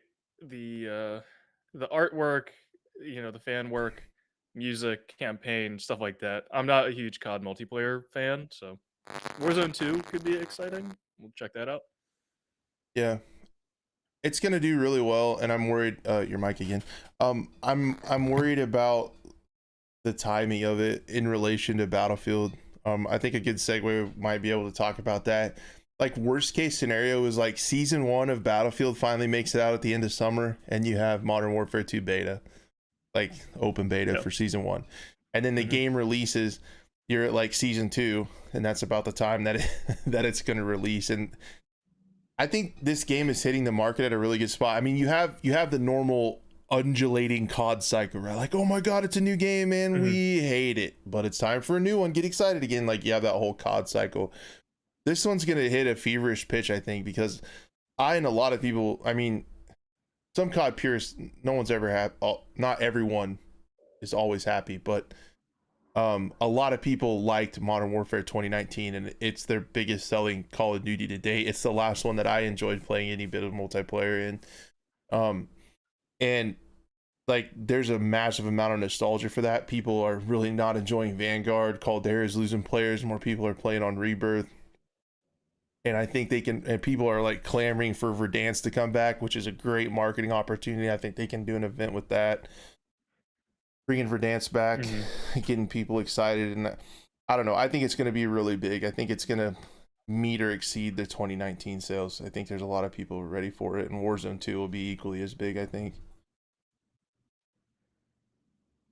artwork, you know, the fan work, music, campaign, stuff like that. I'm not a huge COD multiplayer fan, so Warzone 2 could be exciting. We'll check that out. Yeah, it's gonna do really well, and I'm worried. Your mic again. I'm worried about the timing of it in relation to Battlefield. I think a good segue might be able to talk about that. Like, worst case scenario is like season 1 of Battlefield finally makes it out at the end of summer, and you have Modern Warfare 2 beta, like open beta Yep. for season 1, and then the game releases. You're at like season 2, and that's about the time that that it's going to release. And I think this game is hitting the market at a really good spot. I mean, you have the normal undulating COD cycle, right? Like, oh my god, it's a new game, man. We hate it, but it's time for a new one. Get excited again. Like, you have that whole COD cycle. This one's gonna hit a feverish pitch, I think, because I and a lot of people, I mean, some COD purists, no one's ever happy. Not everyone is always happy, but a lot of people liked Modern Warfare 2019, and it's their biggest selling Call of Duty to date. It's the last one that I enjoyed playing any bit of multiplayer in. And like, there's a massive amount of nostalgia for that. People are really not enjoying Vanguard. Caldera is losing players. More people are playing on Rebirth. And I think they can, and people are like clamoring for Verdansk to come back, which is a great marketing opportunity. I think they can do an event with that, bringing Verdansk back, getting people excited. And I don't know, I think it's going to be really big. I think it's going to meet or exceed the 2019 sales. I think there's a lot of people ready for it, and Warzone 2 will be equally as big, I think.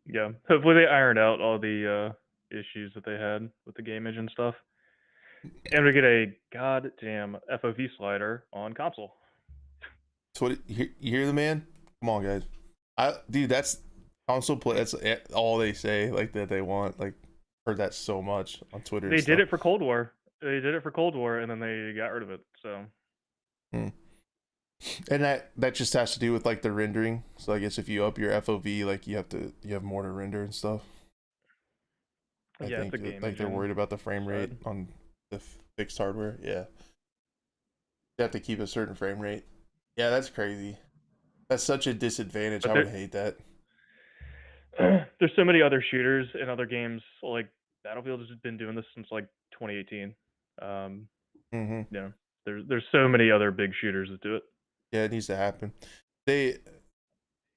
Yeah, hopefully they ironed out all the issues that they had with the game engine stuff, and we get a goddamn FOV slider on console. So what, you hear the man? Come on, guys. Dude, that's console play. That's all they say, like, that they want. Like, heard that so much on Twitter. They did it for Cold War. They did it for Cold War, and then they got rid of it. So. And that just has to do with like the rendering. So I guess if you up your FOV, like, you have more to render and stuff. I think it's a game like they're worried about the frame rate on the fixed hardware. Yeah, you have to keep a certain frame rate. Yeah, that's crazy. That's such a disadvantage. But I would hate that. There's so many other shooters in other games. Like, Battlefield has been doing this since like 2018. Yeah, there's so many other big shooters that do it. Yeah, it needs to happen. The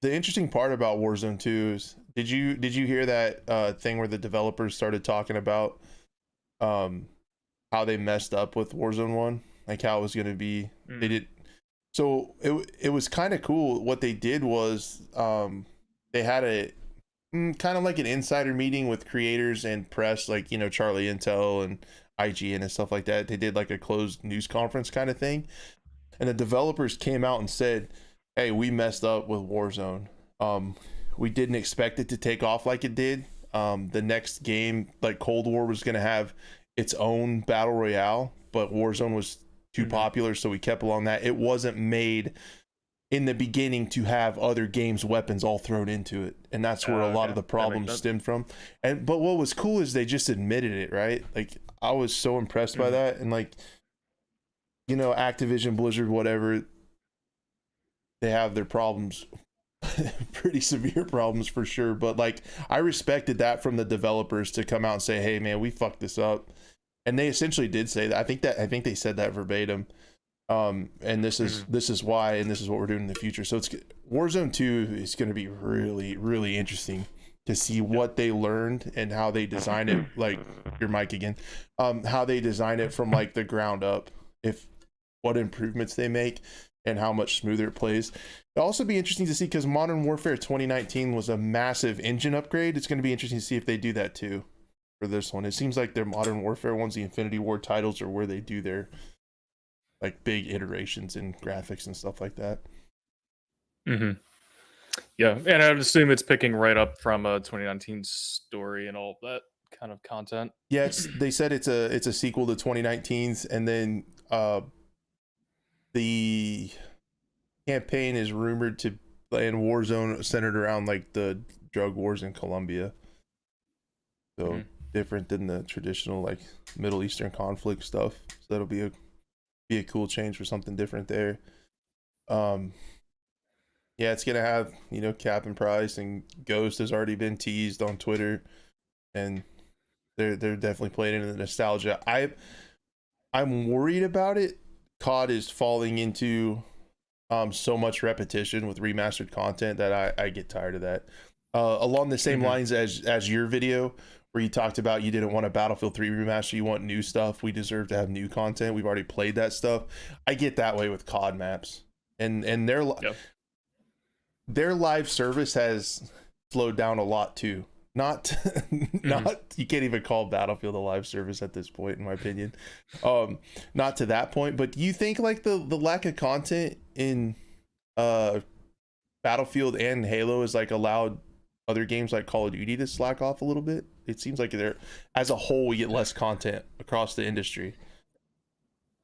interesting part about Warzone 2 is, did you hear that thing where the developers started talking about how they messed up with Warzone 1, like how it was going to be. They did, so it was kind of cool. What they did was they had a kind of like an insider meeting with creators and press, like, you know, Charlie Intel and IGN and stuff like that. They did like a closed news conference kind of thing, and the developers came out and said, hey, we messed up with Warzone. We didn't expect it to take off like it did. The next game, like Cold War, was going to have its own battle royale, but Warzone was too popular, so we kept along that. It wasn't made in the beginning to have other games' weapons all thrown into it, and that's where a lot of the problems stemmed from. But what was cool is they just admitted it, right? Like, I was so impressed by that. And, like, you know, Activision, Blizzard, whatever, they have their problems, pretty severe problems for sure. But, like, I respected that from the developers to come out and say, hey man, we fucked this up. And they essentially did say that. I think they said that verbatim. And this is why, and this is what we're doing in the future. So it's Warzone 2 is going to be really, really interesting to see what they learned and how they design it. Like, your mic again, how they design it from like the ground up, what improvements they make and how much smoother it plays. It'll also be interesting to see, because Modern Warfare 2019 was a massive engine upgrade. It's going to be interesting to see if they do that too for this one. It seems like their Modern Warfare ones, the Infinity Ward titles, are where they do their like big iterations in graphics and stuff like that. Yeah, and I would assume it's picking right up from a 2019 story and all that kind of content. Yeah, they said it's a sequel to 2019's, and then the campaign is rumored to play in Warzone, centered around like the drug wars in Colombia. So different than the traditional like Middle Eastern conflict stuff. So that'll be a cool change for something different there. Yeah, it's gonna have, Cap and Price, and Ghost has already been teased on Twitter, and They're definitely playing into the nostalgia. I'm worried about it. COD is falling into so much repetition with remastered content that I get tired of that. Along the same lines as your video where you talked about you didn't want a Battlefield 3 remaster, you want new stuff. We deserve to have new content. We've already played that stuff. I get that way with COD maps, and their live service has slowed down a lot too. Not you can't even call Battlefield a live service at this point, in my opinion. Not to that point, but do you think like the lack of content in Battlefield and Halo is like allowed other games like Call of Duty to slack off a little bit? It seems like they're, as a whole, we get less content across the industry.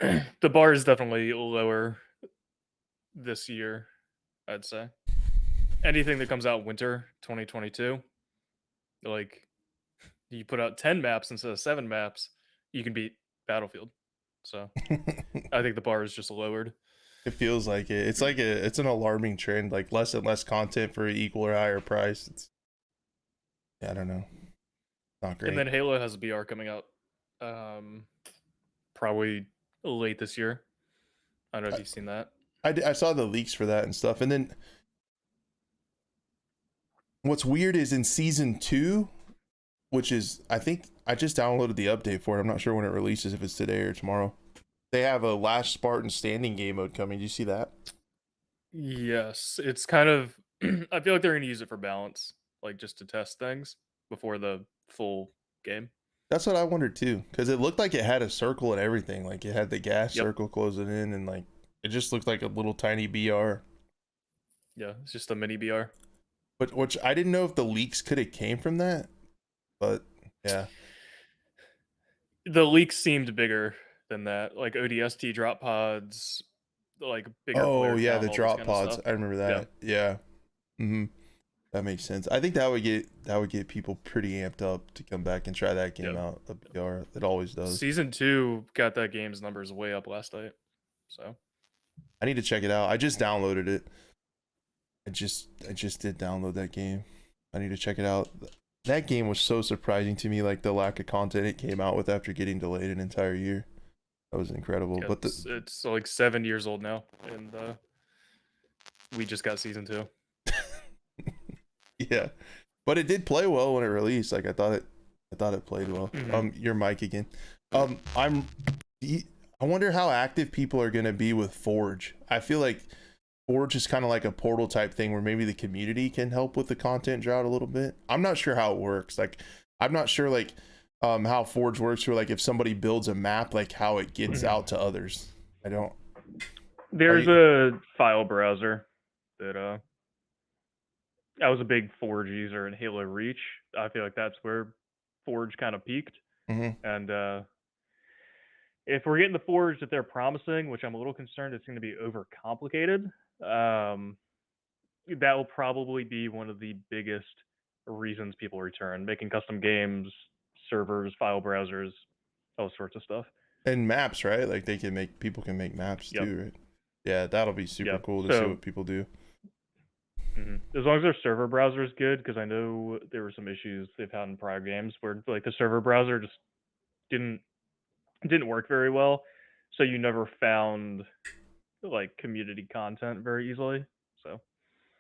The bar is definitely lower this year, I'd say. Anything that comes out winter 2022, like you put out 10 maps instead of 7 maps, you can beat Battlefield. So I think the bar is just lowered. It feels like it. It's like it's an alarming trend, like less and less content for an equal or higher price. It's, I don't know. Not great. And then Halo has a BR coming out probably late this year. I don't know if you've seen that. I saw the leaks for that and stuff. And then what's weird is in season 2, which is, I think I just downloaded the update for it. I'm not sure when it releases, if it's today or tomorrow. They have a Last Spartan Standing game mode coming. Do you see that? Yes, it's kind of. I feel like they're going to use it for balance, like just to test things before the full game. That's what I wondered too, because it looked like it had a circle and everything. Like it had the gas circle closing in, and like it just looked like a little tiny BR. Yeah, it's just a mini BR. But which I didn't know if the leaks could have came from that, but yeah. The leaks seemed bigger than that, like ODST drop pods, like bigger. Oh yeah, the drop pods. I remember that. Yeah. That makes sense. I think that would get people pretty amped up to come back and try that game out. A BR. It always does. Season 2 got that game's numbers way up last night, so I need to check it out. I just downloaded it. I just did download that game. I need to check it out. That game was so surprising to me, like the lack of content it came out with after getting delayed an entire year. That was incredible. Yeah, but it's like 7 years old now, and we just got season 2. Yeah, but it did play well when it released. Like I thought it played well. Your mic again. I wonder how active people are gonna be with Forge. I feel like Forge is kind of like a portal type thing where maybe the community can help with the content drought a little bit. I'm not sure how it works. Like, I'm not sure like how Forge works, or like if somebody builds a map, like how it gets out to others. I don't. There's a file browser that I was a big Forge user in Halo Reach. I feel like that's where Forge kind of peaked. And if we're getting the Forge that they're promising, which I'm a little concerned it's going to be overcomplicated, that will probably be one of the biggest reasons people return. Making custom games, servers, file browsers, all sorts of stuff. And maps, right? Like people can make maps too, right? Yeah, that'll be super cool to see what people do. As long as their server browser is good, because I know there were some issues they've had in prior games where like the server browser just didn't work very well, so you never found like community content very easily. So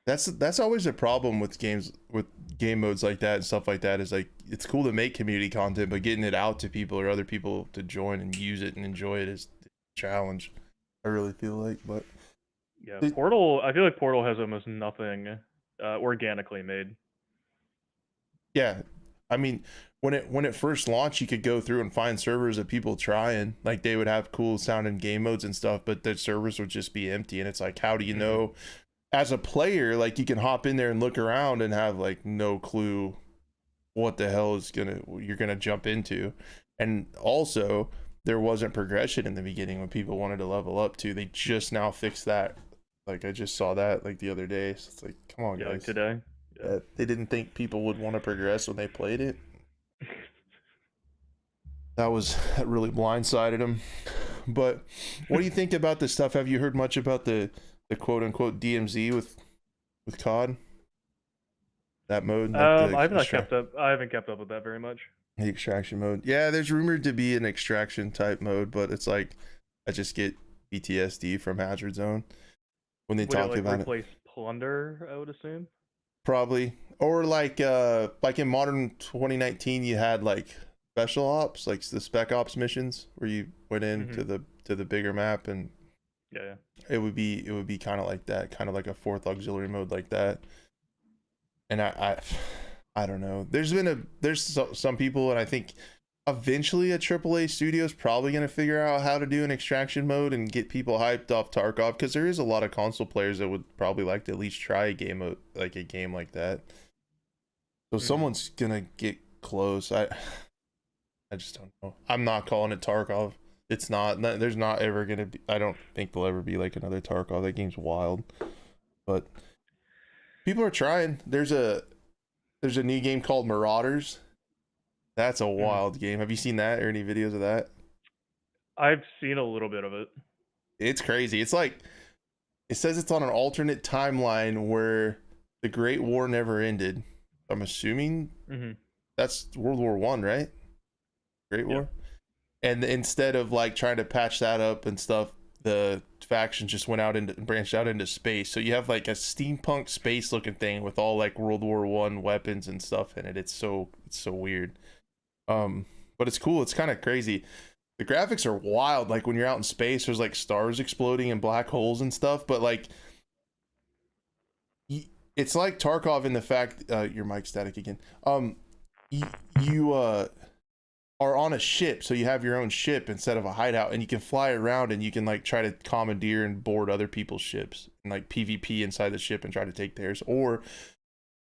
that's always a problem with games, with game modes like that and stuff like that, is like it's cool to make community content, but getting it out to people or other people to join and use it and enjoy it is a challenge. I really feel like, but yeah, Portal. I feel like Portal has almost nothing organically made. Yeah, I mean, when it first launched, you could go through and find servers of people trying. Like they would have cool sounding game modes and stuff, but the servers would just be empty. And it's like, how do you know? As a player, like you can hop in there and look around and have like no clue what the hell you're gonna jump into. And also, there wasn't progression in the beginning when people wanted to level up too. They just now fixed that. Like I just saw that like the other day. So it's like, come on, guys. Like today. Yeah. They didn't think people would want to progress when they played it. That really blindsided them. But what do you think about this stuff? Have you heard much about the quote unquote DMZ with COD? That mode? I haven't kept up with that very much. The extraction mode. Yeah, there's rumored to be an extraction type mode, but it's like I just get PTSD from Hazard Zone when they Would it talk like about it. replace plunder? I would assume. Probably. Or like in modern 2019 you had like special ops, like the spec ops missions where you went into the bigger map, and Yeah. it would be kind of like that, kind of like a fourth auxiliary mode like that. And I don't know. There's some people, and I think eventually a AAA studio is probably going to figure out how to do an extraction mode and get people hyped off Tarkov, because there is a lot of console players that would probably like to at least try a game like that. So someone's gonna get close. I just don't know. I'm not calling it Tarkov. It's not. There's not ever gonna be. I don't think there'll ever be like another Tarkov. That game's wild. But people are trying. There's a new game called Marauders. That's a wild game. Have you seen that or any videos of that? I've seen a little bit of it. It's crazy. It's like, it says it's on an alternate timeline where the Great War never ended. I'm assuming that's World War I, right? Great War. And instead of like trying to patch that up and stuff, the factions just branched out into space. So you have like a steampunk space looking thing with all like World War I weapons and stuff in it. It's so weird. But it's cool. It's kind of crazy. The graphics are wild. Like when you're out in space, there's like stars exploding and black holes and stuff. But like, it's like Tarkov in the fact, your mic static again. You are on a ship, so you have your own ship instead of a hideout, and you can fly around and you can like try to commandeer and board other people's ships and like PvP inside the ship and try to take theirs. Or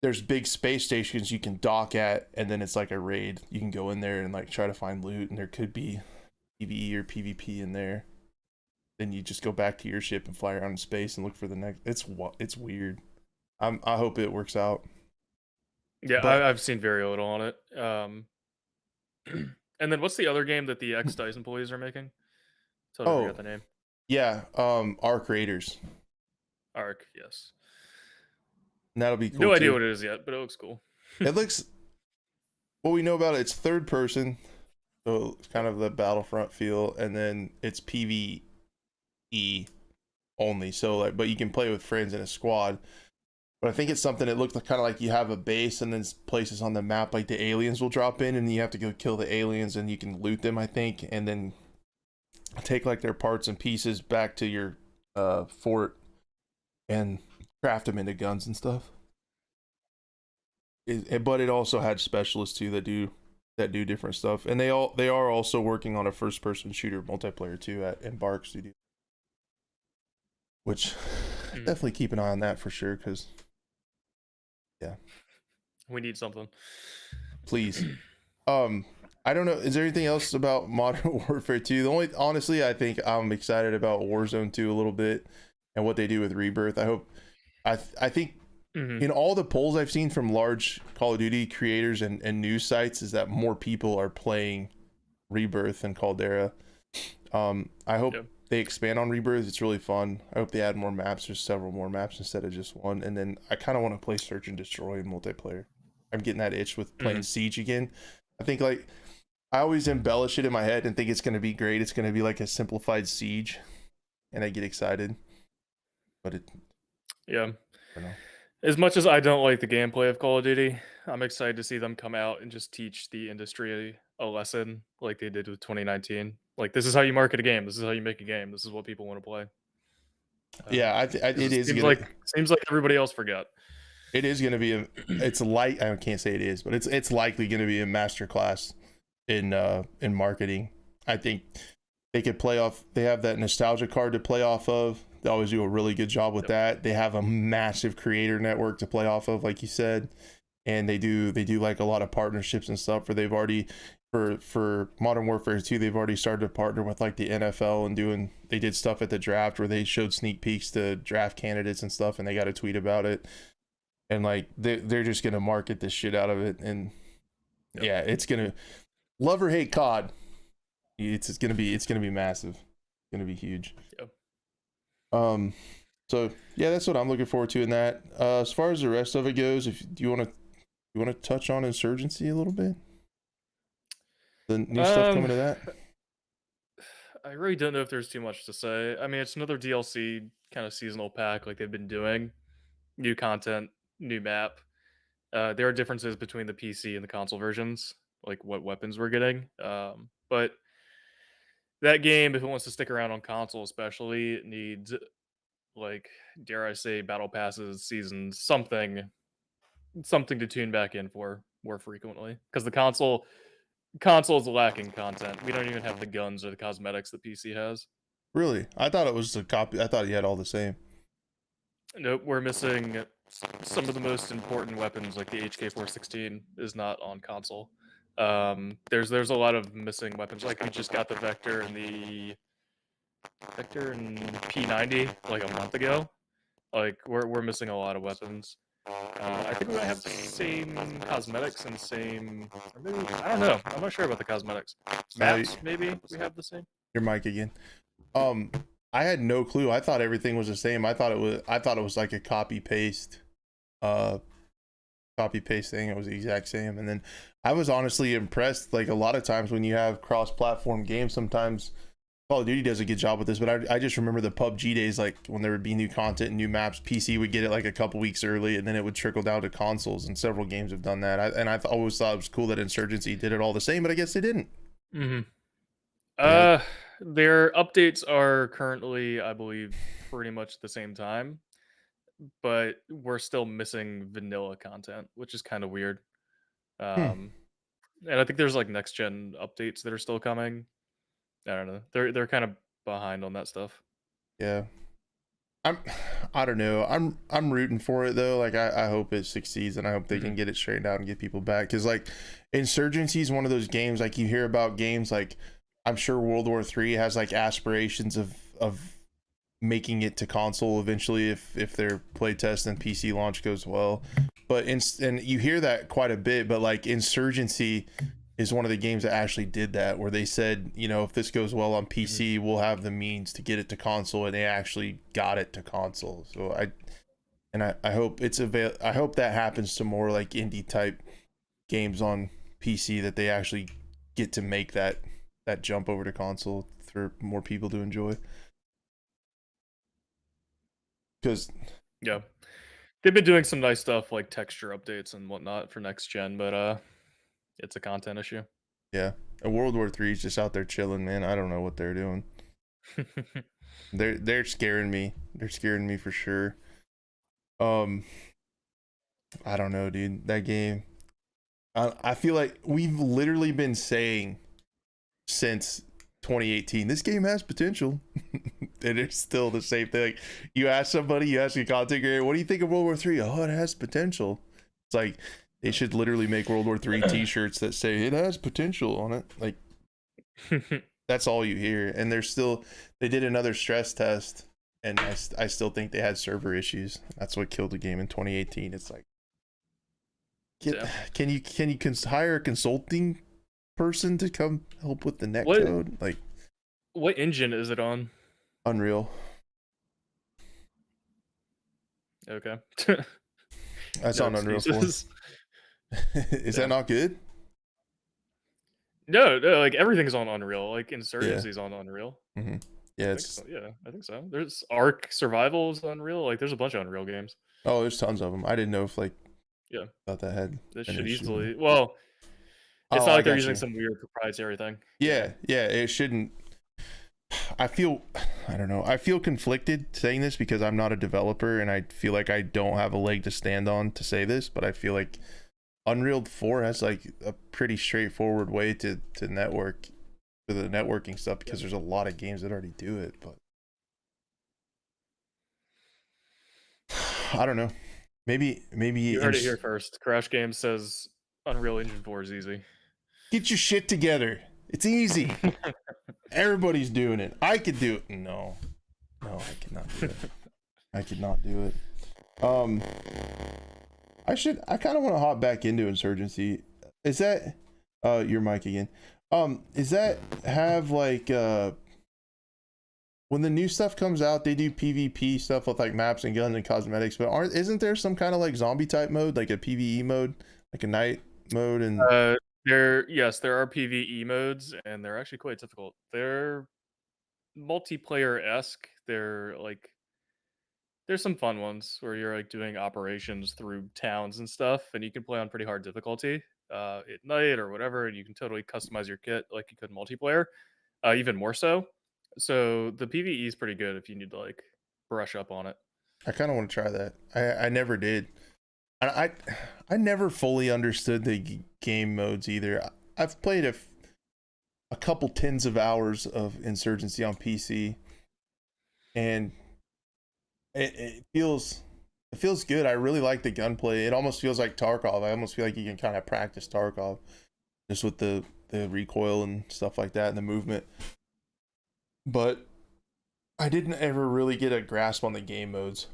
there's big space stations you can dock at, and then it's like a raid. You can go in there and like try to find loot, and there could be PvE or PvP in there. Then you just go back to your ship and fly around in space and look for the next. It's weird. I hope it works out. Yeah, But I've seen very little on it. And then what's the other game that the X-Dice employees are making? Totally forgot the name. Yeah, Arc Raiders. Arc, yes. And that'll be cool. No idea what it is yet, but it looks cool. It looks. What we know about it, it's third person, so it's kind of the Battlefront feel, and then it's PvE only. So like, but you can play with friends in a squad. But I think it's something that looks like, kind of like you have a base and then places on the map, like the aliens will drop in and you have to go kill the aliens and you can loot them, I think, and then take like their parts and pieces back to your fort and craft them into guns and stuff. But it also had specialists too that do different stuff, and they are also working on a first person shooter multiplayer too at Embark Studio, which definitely keep an eye on that for sure, because we need something. Please. I don't know, is there anything else about Modern Warfare 2? Honestly, I think I'm excited about Warzone 2 a little bit and what they do with Rebirth. I think in all the polls I've seen from large Call of Duty creators and news sites is that more people are playing Rebirth than Caldera. I hope they expand on Rebirth. It's really fun. I hope they add more maps. There's several more maps instead of just one. And then I kind of want to play Search and Destroy in multiplayer. I'm getting that itch with playing Siege again. I think like I always embellish it in my head and think it's going to be great. It's going to be like a simplified Siege, and I get excited. But I don't know. As much as I don't like the gameplay of Call of Duty, I'm excited to see them come out and just teach the industry a lesson like they did with 2019. Like, this is how you market a game. This is how you make a game. This is what people want to play. Yeah, it is. Seems like everybody else forgot. It is going to be I can't say it is, but it's likely going to be a masterclass in marketing. I think they could play off. They have that nostalgia card to play off of. They always do a really good job with that. They have a massive creator network to play off of, like you said, and they do like a lot of partnerships and stuff. They've already for Modern Warfare 2, they've already started to partner with like the NFL and they did stuff at the draft where they showed sneak peeks to draft candidates and stuff, and they got a tweet about it. And like they're just gonna market the shit out of it, and yeah, it's gonna love or hate COD. It's gonna be massive. It's gonna be huge. Yep. So yeah, that's what I'm looking forward to in that. As far as the rest of it goes, do you want to touch on Insurgency a little bit? The new stuff coming to that? I really don't know if there's too much to say. I mean, it's another DLC kind of seasonal pack like they've been doing. New content, new map. There are differences between the PC and the console versions, like what weapons we're getting. But that game, if it wants to stick around on console, especially, it needs, like, dare I say, battle passes, seasons, something to tune back in for more frequently. Because the console is lacking content. We don't even have the guns or the cosmetics that PC has. Really? I thought it was a copy. I thought you had all the same. Nope, we're missing some of the most important weapons, like the HK416 is not on console. There's a lot of missing weapons. Like we just got the Vector and P90 like a month ago. Like we're missing a lot of weapons. I think we might have the same cosmetics and same. Or maybe, I don't know. I'm not sure about the cosmetics. Maps, maybe we have the same. Your mic again. I had no clue. I thought everything was the same. I thought it was like a copy paste thing. It was the exact same. And then I was honestly impressed. Like a lot of times when you have cross-platform games, sometimes Call of Duty does a good job with this, but I just remember the PUBG days, like when there would be new content and new maps, PC would get it like a couple weeks early, and then it would trickle down to consoles. And several games have done that. I always thought it was cool that Insurgency did it all the same, but I guess they didn't. Mm-hmm. Yeah. Their updates are currently, I believe, pretty much the same time, but we're still missing vanilla content, which is kind of weird. And I think there's like next gen updates that are still coming. I don't know. They're kind of behind on that stuff. Yeah. I don't know. I'm rooting for it though. Like I hope it succeeds, and I hope they can get it straightened out and get people back. Because like Insurgency is one of those games, like you hear about games like, I'm sure World War III has like aspirations of making it to console eventually if their playtest and PC launch goes well. But and you hear that quite a bit, but like Insurgency is one of the games that actually did that, where they said, you know, if this goes well on PC, we'll have the means to get it to console, and they actually got it to console. So I hope I hope that happens to more like indie type games on PC, that they actually get to make that jump over to console for more people to enjoy. Because yeah, they've been doing some nice stuff like texture updates and whatnot for next gen, but it's a content issue. Yeah, and World War III is just out there chilling, man. I don't know what they're doing. They're scaring me. They're scaring me for sure. I don't know, dude. That game. I feel like we've literally been saying since 2018, this game has potential. And it's still the same thing. Like, you ask somebody, you ask a content creator, what do you think of World War III? Oh, it has potential. It's like they should literally make World War III t-shirts that say it has potential on it. Like, that's all you hear. And they did another stress test, and I still think they had server issues. That's what killed the game in 2018. It's like, can you hire a consulting person to come help with the netcode? Like, what engine is it on? Unreal. Okay. That's on Unreal 4. Is that not good? No, like everything's on Unreal. Like Insurgency's on Unreal. Mm-hmm. Yeah, I think so. There's Ark Survival is Unreal. Like there's a bunch of Unreal games. Oh, there's tons of them. I didn't know if like thought that had. This should easily. Well, it's not like they're using some weird proprietary thing. Yeah, it shouldn't. I don't know. I feel conflicted saying this because I'm not a developer, and I feel like I don't have a leg to stand on to say this, but I feel like Unreal 4 has like a pretty straightforward way to network, to the networking stuff, because there's a lot of games that already do it. But I don't know. Maybe you heard it here first. Crash Games says Unreal Engine 4 is easy. Get your shit together. It's easy. Everybody's doing it. I could do it. No, I cannot do it. I could not do it. I kind of want to hop back into Insurgency. Is that your mic again? Is that have like when the new stuff comes out, they do PvP stuff with like maps and guns and cosmetics, but isn't there some kind of like zombie type mode, like a PvE mode, like a night mode? And There are PvE modes, and they're actually quite difficult. They're multiplayer-esque. There's some fun ones where you're like doing operations through towns and stuff, and you can play on pretty hard difficulty at night or whatever, and you can totally customize your kit like you could multiplayer, even more so. So the PvE is pretty good if you need to like brush up on it. I kind of want to try that. I never did. I never fully understood the game modes either. I've played a couple tens of hours of Insurgency on PC, and it feels good. I really like the gunplay. It almost feels like Tarkov. I almost feel like you can kind of practice Tarkov just with the recoil and stuff like that and the movement. But I didn't ever really get a grasp on the game modes.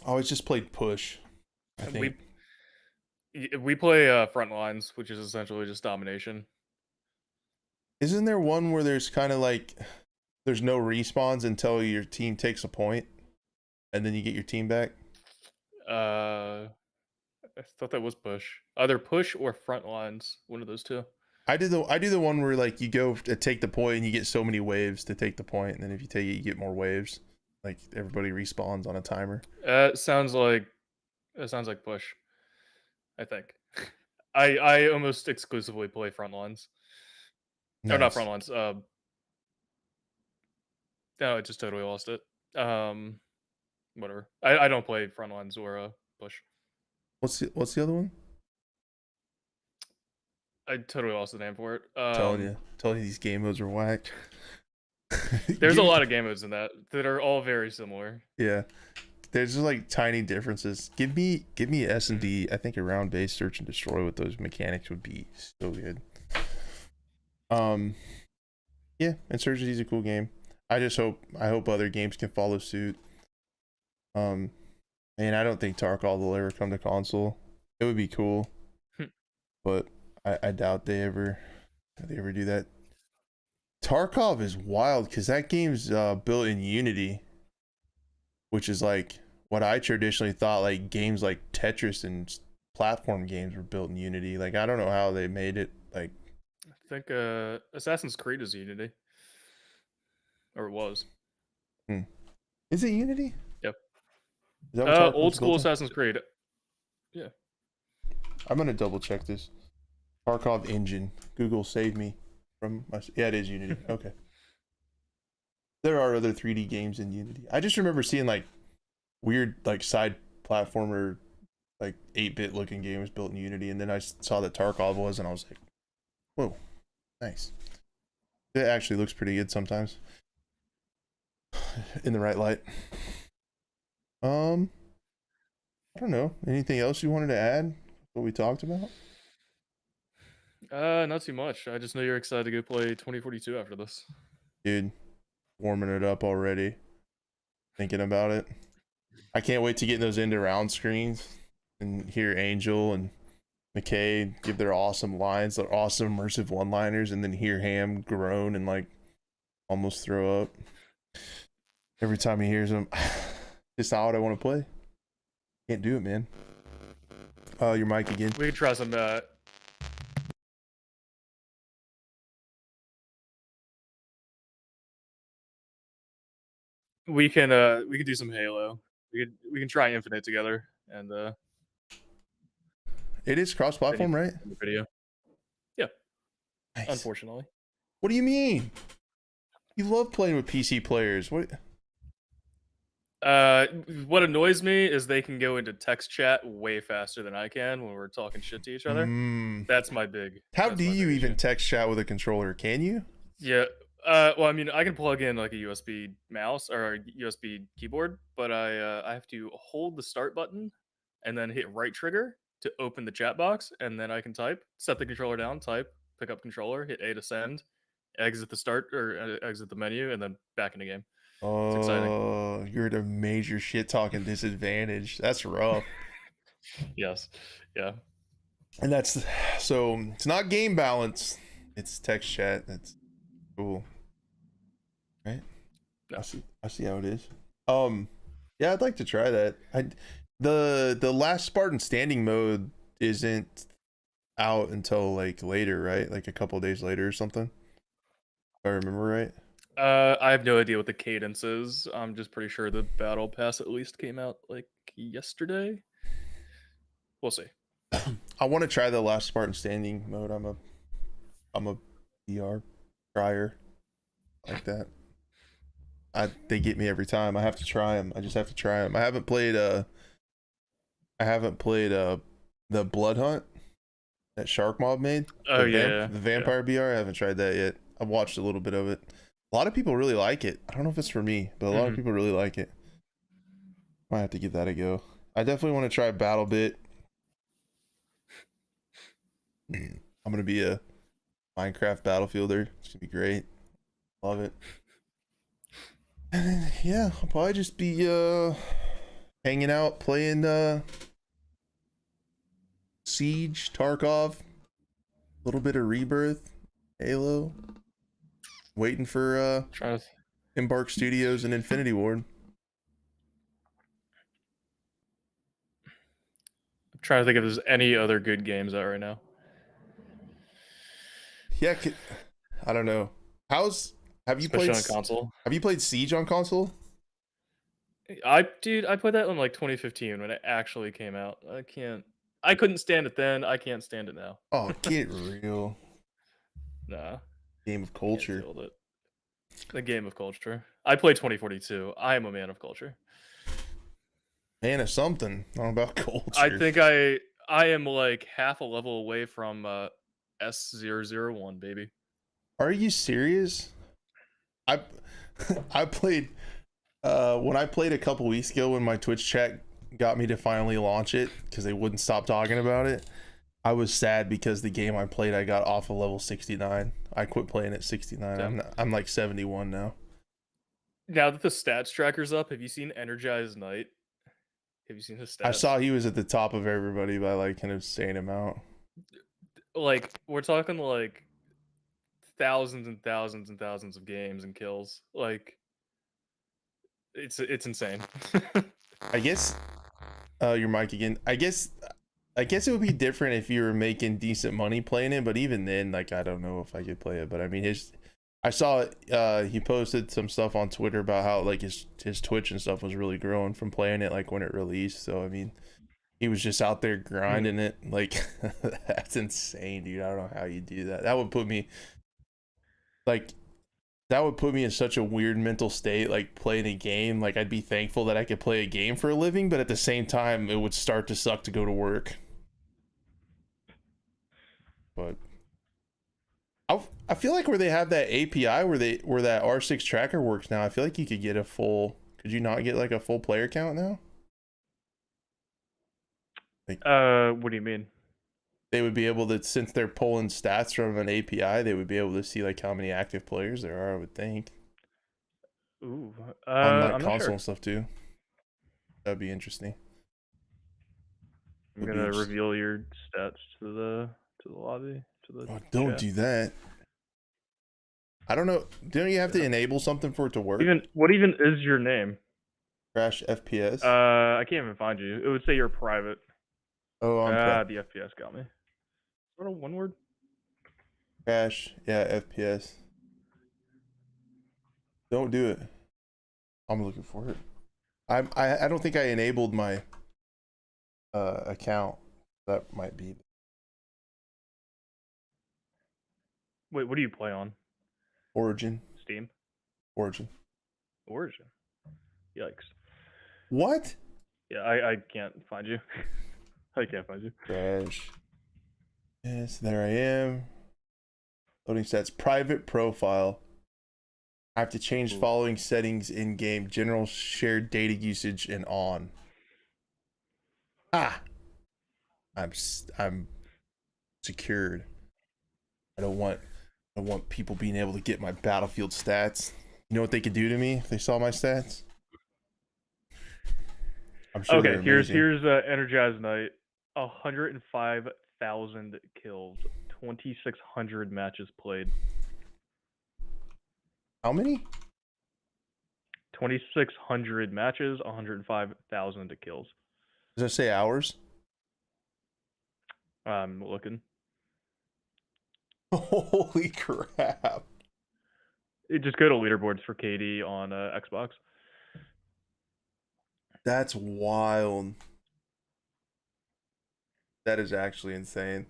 I always just played push, I think. We play Frontlines, which is essentially just domination. Isn't there one where there's kind of like there's no respawns until your team takes a point, and then you get your team back? I thought that was push. Either push or Frontlines. One of those two. I do the one where like you go to take the point and you get so many waves to take the point, and then if you take it, you get more waves. Like everybody respawns on a timer. Sounds like push. I think. I almost exclusively play Frontlines. Nice. Or not Frontlines. No, I just totally lost it. Whatever. I don't play Frontlines or push. What's the other one? I totally lost the name for it. Telling you these game modes are whack. There's a lot of game modes in that are all very similar. Yeah, there's just like tiny differences. Give me S&D. I think a round based search and destroy with those mechanics would be so good. Yeah, Insurgency is a cool game. I hope other games can follow suit. And I don't think Tarkov will ever come to console. It would be cool, but I doubt they ever do that. Tarkov is wild because that game's built in Unity, which is like what I traditionally thought like games like Tetris and platform games were built in Unity. Like I don't know how they made it. Like I think Assassin's Creed is Unity, or it was. Is it Unity? Yep. Is that what old school Assassin's Creed. Yeah. I'm gonna double check this. Tarkov engine. Google save me from my. Yeah, it is Unity. Okay. There are other 3D games in Unity. I just remember seeing like weird like side platformer, like 8-bit looking games built in Unity, and then I saw that Tarkov was, and I was like, whoa, nice. It actually looks pretty good sometimes. In the right light. I don't know. Anything else you wanted to add? What we talked about? Not too much. I just know you're excited to go play 2042 after this. Dude, warming it up already. Thinking about it. I can't wait to get in those end round screens and hear Angel and McKay give their awesome lines, their awesome immersive one-liners, and then hear Ham groan and like almost throw up every time he hears them. It's not what I want to play. Can't do it, man. Your mic again. We could try some we can do some Halo. We can try Infinite together, and it is cross-platform, right? In the video. Yeah. Nice. Unfortunately. What do you mean? You love playing with PC players. What annoys me is they can go into text chat way faster than I can when we're talking shit to each other. That's my big. How do you even text chat with a controller? Can you? Yeah. Well, I mean, I can plug in like a USB mouse or a USB keyboard, but I have to hold the start button and then hit right trigger to open the chat box, and then I can type, set the controller down, type, pick up controller, hit A to send, exit the start or exit the menu, and then back in the game. It's exciting. You're at a major shit talking disadvantage. That's rough. Yes. Yeah. And that's so it's not game balance. It's text chat. That's cool. Right? No. I see how it is. Yeah, I'd like to try that. The last Spartan standing mode isn't out until like later, right? Like a couple days later or something. If I remember right. I have no idea what the cadence is. I'm just pretty sure the battle pass at least came out like yesterday. We'll see. I want to try the last Spartan standing mode. I'm a VR trier like that. They get me every time. I have to try them. I just have to try them. I haven't played the Blood Hunt that Shark Mob made. Oh The Vampire BR. I haven't tried that yet. I've watched a little bit of it. A lot of people really like it. I don't know if it's for me, but a lot of people really like it. Might have to give that a go. I definitely want to try BattleBit. I'm gonna be a Minecraft Battlefielder. It's gonna be great. Love it. And then, yeah, I'll probably just be hanging out, playing Siege, Tarkov, a little bit of Rebirth, Halo. Waiting for Embark Studios and Infinity Ward. I'm trying to think if there's any other good games out right now. Yeah, I don't know. Have you Especially on console? Have you played Siege on console? I played that in like 2015 when it actually came out. I couldn't stand it then. I can't stand it now. Oh, get real. Nah. Game of culture. Can't deal with it. The game of culture. I play 2042. I am a man of culture. Man of something. Not about culture. I think I am like half a level away from S001, baby. Are you serious? I played when I played a couple weeks ago when my Twitch chat got me to finally launch it because they wouldn't stop talking about it. I was sad because the game I played, I got off of level 69. I quit playing at 69. I'm like 71 now. Now that the stats tracker's up, have you seen Energized Knight? Have you seen his stats? I saw he was at the top of everybody by like kind of saying him out. Like, we're talking like thousands and thousands and thousands of games and kills. Like, it's insane. I guess your mic again. I guess it would be different if you were making decent money playing it, but even then, like, I don't know if I could play it. But I mean, I saw he posted some stuff on Twitter about how like his Twitch and stuff was really growing from playing it like when it released. So I mean, he was just out there grinding it. Like, that's insane, dude. I don't know how you do that. That would put me in such a weird mental state, like playing a game. Like, I'd be thankful that I could play a game for a living, but at the same time, it would start to suck to go to work. But I feel like where they have that API where that R6 tracker works now, I feel like you could get could you not get like a full player count now? Like, what do you mean? They would be able to, since they're pulling stats from an API, they would be able to see like how many active players there are, I would think. Ooh. On like I'm console not sure. and stuff too. That'd be interesting. I'm gonna reveal your stats to the lobby. Don't do that. I don't know. Don't you have to enable something for it to work? What even is your name? Crash FPS. I can't even find you. It would say you're private. Oh, I'm the FPS got me. Is that a one word? Crash, yeah, FPS. Don't do it. I'm looking for it. I don't think I enabled my account. That might be. Wait, what do you play on? Origin. Steam. Origin. Yikes. What? Yeah, I can't find you. I can't find you. Crash. Yes, there I am. Loading stats. Private profile. I have to change following settings in game: general, shared data usage, and on. I'm secured. I don't want people being able to get my Battlefield stats. You know what they could do to me if they saw my stats? I'm sure. Okay, here's Energized Knight. 105,000 kills, 2,600 matches played. How many? 2,600 matches, 105,000 kills. Does that say hours? I'm looking. Holy crap. Just go to leaderboards for KD on Xbox. That's wild. That is actually insane.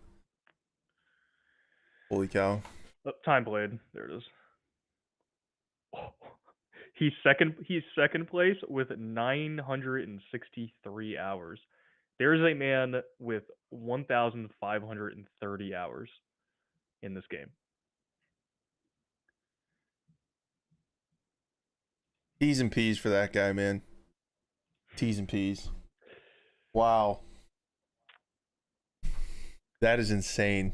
Holy cow. Oh, time played. There it is. Oh, he's second place with 963 hours. There's a man with 1,530 hours in this game. T's and P's for that guy, man. T's and P's. Wow. That is insane,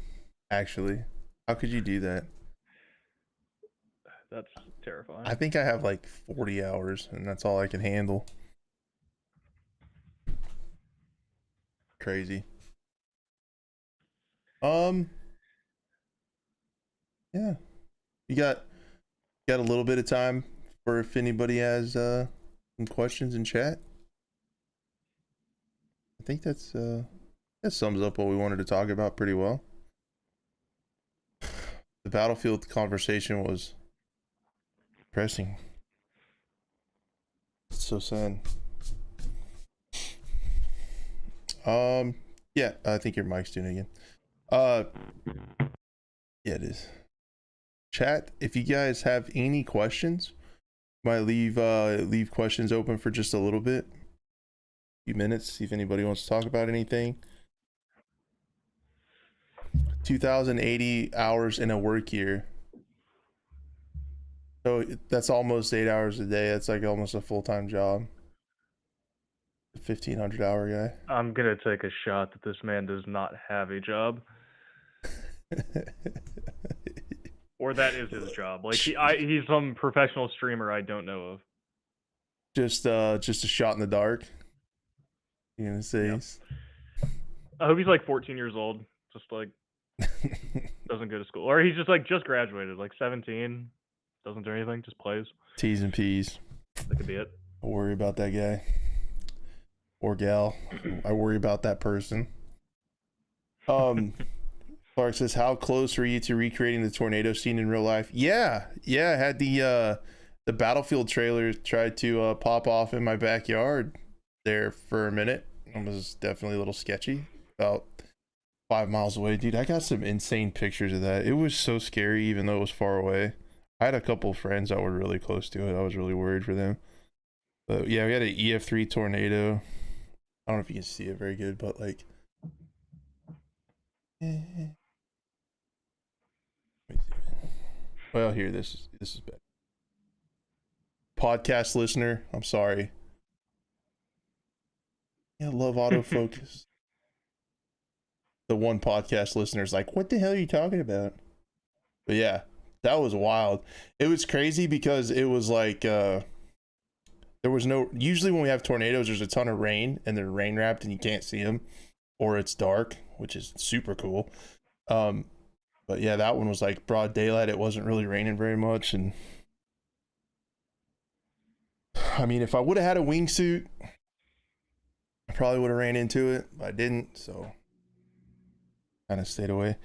actually. How could you do that? That's terrifying. I think I have like 40 hours, and that's all I can handle. Crazy. Yeah. You got a little bit of time for if anybody has some questions in chat. I think that sums up what we wanted to talk about pretty well. The Battlefield conversation was depressing. It's so sad. Yeah, I think your mic's doing it again. Yeah, it is. Chat, if you guys have any questions, might leave questions open for just a little bit. A few minutes, see if anybody wants to talk about anything. 2,080 hours in a work year. So that's almost 8 hours a day. That's like almost a full-time job. 1,500-hour guy. I'm gonna take a shot that this man does not have a job, or that is his job. Like he's some professional streamer I don't know of. Just a shot in the dark. You're gonna say? Yep. I hope he's like 14 years old, just like doesn't go to school, or he's just graduated, like 17, doesn't do anything, just plays. T's and P's. That could be it. I worry about that guy or gal. I worry about that person. Clark says, how close were you to recreating the tornado scene in real life? Yeah, I had the Battlefield trailer tried to pop off in my backyard there for a minute. It was definitely a little sketchy. About 5 miles away, dude. I got some insane pictures of that. It was so scary, even though it was far away. I had a couple of friends that were really close to it. I was really worried for them. But yeah, we had an EF3 tornado. I don't know if you can see it very good, but like, well, here, this is better. Podcast listener, I'm sorry. Yeah, love autofocus. The one podcast listener's like, what the hell are you talking about? But yeah, that was wild. It was crazy because it was like, there was no, usually when we have tornadoes, there's a ton of rain and they're rain wrapped and you can't see them, or it's dark, which is super cool. But yeah, that one was like broad daylight. It wasn't really raining very much. And I mean, if I would have had a wingsuit, I probably would have ran into it, but I didn't. So kind of stayed away.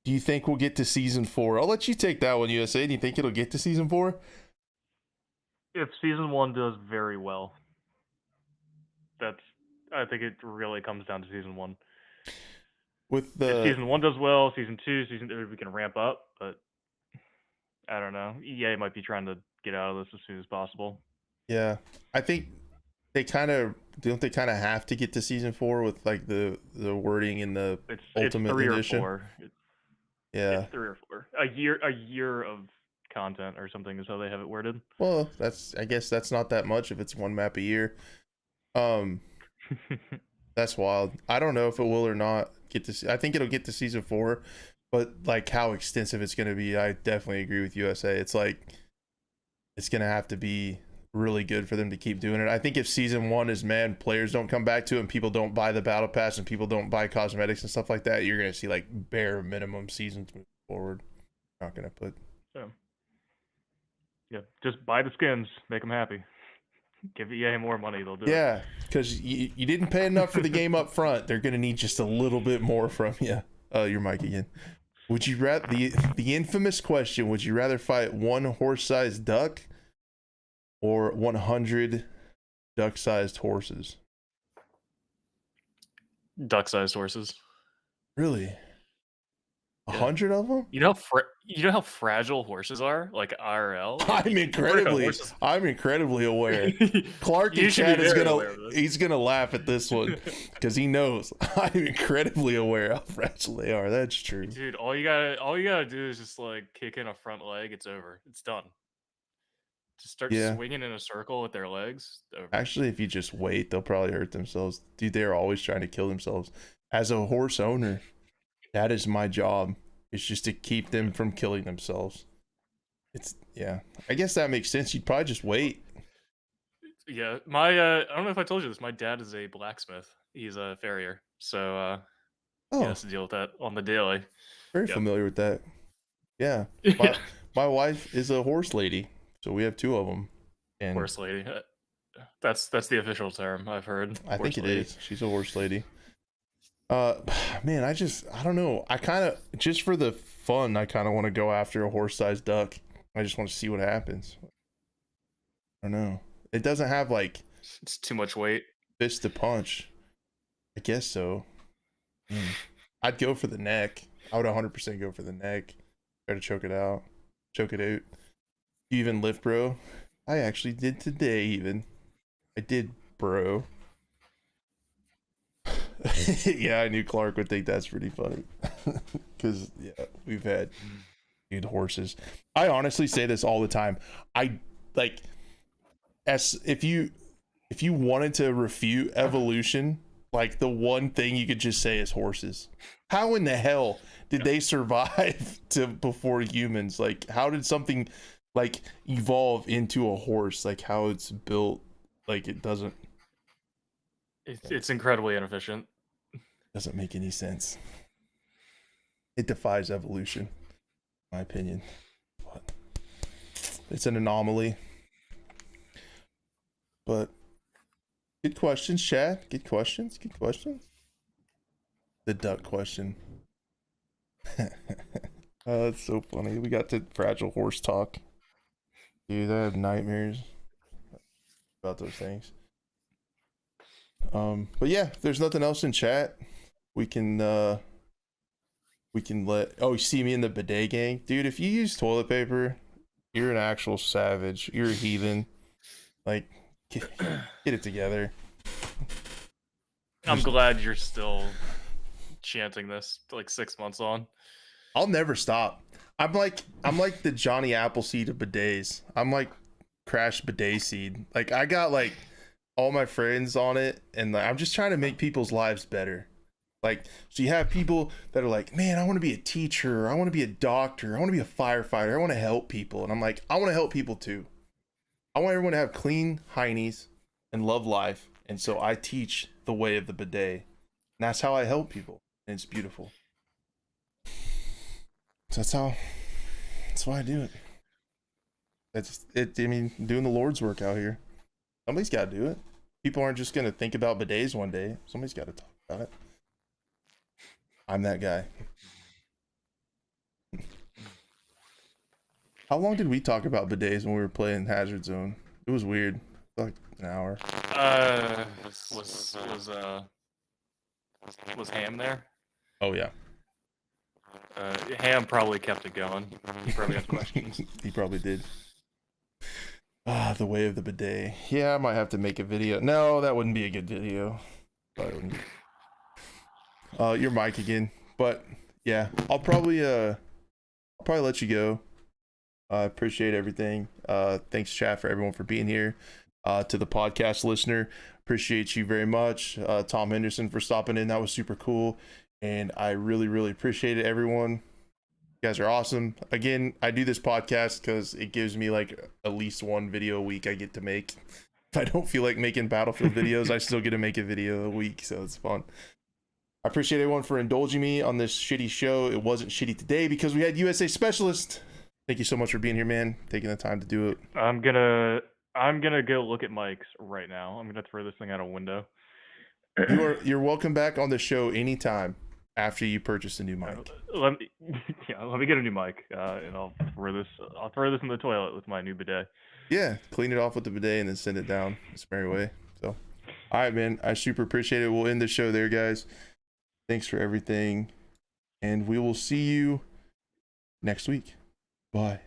Do you think we'll get to season 4? I'll let you take that one, USA. Do you think it'll get to season 4? If season 1 does very well, I think it really comes down to season 1. If season 1 does well, season 2, season 3, we can ramp up, but I don't know. EA might be trying to get out of this as soon as possible. Yeah, I think they kind of have to get to season 4 with like the wording in the Ultimate it's 3 Edition. Or 4. It's 3 or 4. A year of content or something is how they have it worded. Well, I guess that's not that much if it's one map a year. That's wild. I don't know if it will or not get to. I think it'll get to season 4, but like how extensive it's going to be, I definitely agree with USA. It's like it's going to have to be really good for them to keep doing it. I think if season 1 is, man, players don't come back to it and people don't buy the battle pass and people don't buy cosmetics and stuff like that, you're going to see like bare minimum seasons moving forward. Not going to put. Yeah, just buy the skins, make them happy. Give EA more money, they'll do it. Yeah, because you didn't pay enough for the game up front. They're going to need just a little bit more from you. Your mic again. Would you rather the infamous question? Would you rather fight one horse-sized duck or 100 duck-sized horses? Duck-sized horses. Really? Yeah. 100 of them? You know how fragile horses are, like IRL. I'm incredibly aware. Clark You in should be chat is very aware of this. he's gonna laugh at this one because he knows I'm incredibly aware how fragile they are. That's true. Dude, all you gotta do is just like kick in a front leg. It's over. It's done. Just start Yeah. swinging in a circle with their legs. Over. Actually, if you just wait, they'll probably hurt themselves. Dude, they're always trying to kill themselves. As a horse owner, that is my job. It's just to keep them from killing themselves. Yeah. I guess that makes sense. You'd probably just wait. Yeah, my I don't know if I told you this. My dad is a blacksmith. He's a farrier, so he has to deal with that on the daily. Very familiar with that. Yeah. My wife is a horse lady, so we have 2 of them. And horse lady. That's the official term I've heard. I think it is. She's a horse lady. Man, I don't know. I kind of, just for the fun, I kind of want to go after a horse-sized duck. I just want to see what happens. I don't know. It doesn't have like it's too much weight. Fist to punch. I guess so. I'd go for the neck. I would 100% go for the neck. Try to choke it out. Choke it out. You even lift, bro? I actually did today, even. I did, bro. Yeah, I knew Clark would think that's pretty funny. Because, yeah, we've had dude horses. I honestly say this all the time. I, like, as if you wanted to refute evolution, like, the one thing you could just say is horses. How in the hell did they survive to before humans? Like, how did something, like, evolve into a horse? Like, how it's built, like, it doesn't... It's incredibly inefficient. Doesn't make any sense. It defies evolution, in my opinion. But it's an anomaly. But good questions, chat. Good questions. Good questions. The duck question. Oh, that's so funny. We got to fragile horse talk. Dude, I have nightmares about those things. But yeah, if there's nothing else in chat, we can let, oh, you see me in the bidet gang? Dude, if you use toilet paper, you're an actual savage. You're a heathen. Like, get it together. I'm glad you're still chanting this like 6 months on. I'll never stop. I'm like the Johnny Appleseed of bidets. I'm like Crash Bidet Seed. Like, I got like all my friends on it, and like, I'm just trying to make people's lives better. Like, so you have people that are like, man, I want to be a teacher, I want to be a doctor, I want to be a firefighter, I want to help people. And I'm like, I want to help people too. I want everyone to have clean heinies and love life. And so I teach the way of the bidet. And that's how I help people. And it's beautiful. So that's why I do it. That's it. I mean, doing the Lord's work out here. Somebody's got to do it. People aren't just going to think about bidets one day. Somebody's got to talk about it. I'm that guy. How long did we talk about bidets when we were playing Hazard Zone? It was weird. Like an hour. Was Ham there? Oh yeah. Ham probably kept it going. He probably had questions. He probably did. The way of the bidet. Yeah, I might have to make a video. No, that wouldn't be a good video. Probably wouldn't. Your mic again. But yeah, I'll probably let you go. I appreciate everything. Thanks, chat, for everyone for being here. To the podcast listener, appreciate you very much. Tom Henderson for stopping in. That was super cool. And I really, really appreciate it, everyone. You guys are awesome. Again, I do this podcast because it gives me like at least one video a week I get to make. If I don't feel like making Battlefield videos, I still get to make a video a week, so it's fun. I appreciate everyone for indulging me on this shitty show. It wasn't shitty today because we had USA Specialist. Thank you so much for being here, man. Taking the time to do it. I'm gonna go look at mics right now. I'm gonna throw this thing out a window. You're welcome back on the show anytime. after you purchase a new mic. Let me, let me get a new mic, and I'll throw this in the toilet with my new bidet. Yeah, clean it off with the bidet and then send it down the merry way. So, all right, man. I super appreciate it. We'll end the show there, guys. Thanks for everything, and we will see you next week. Bye.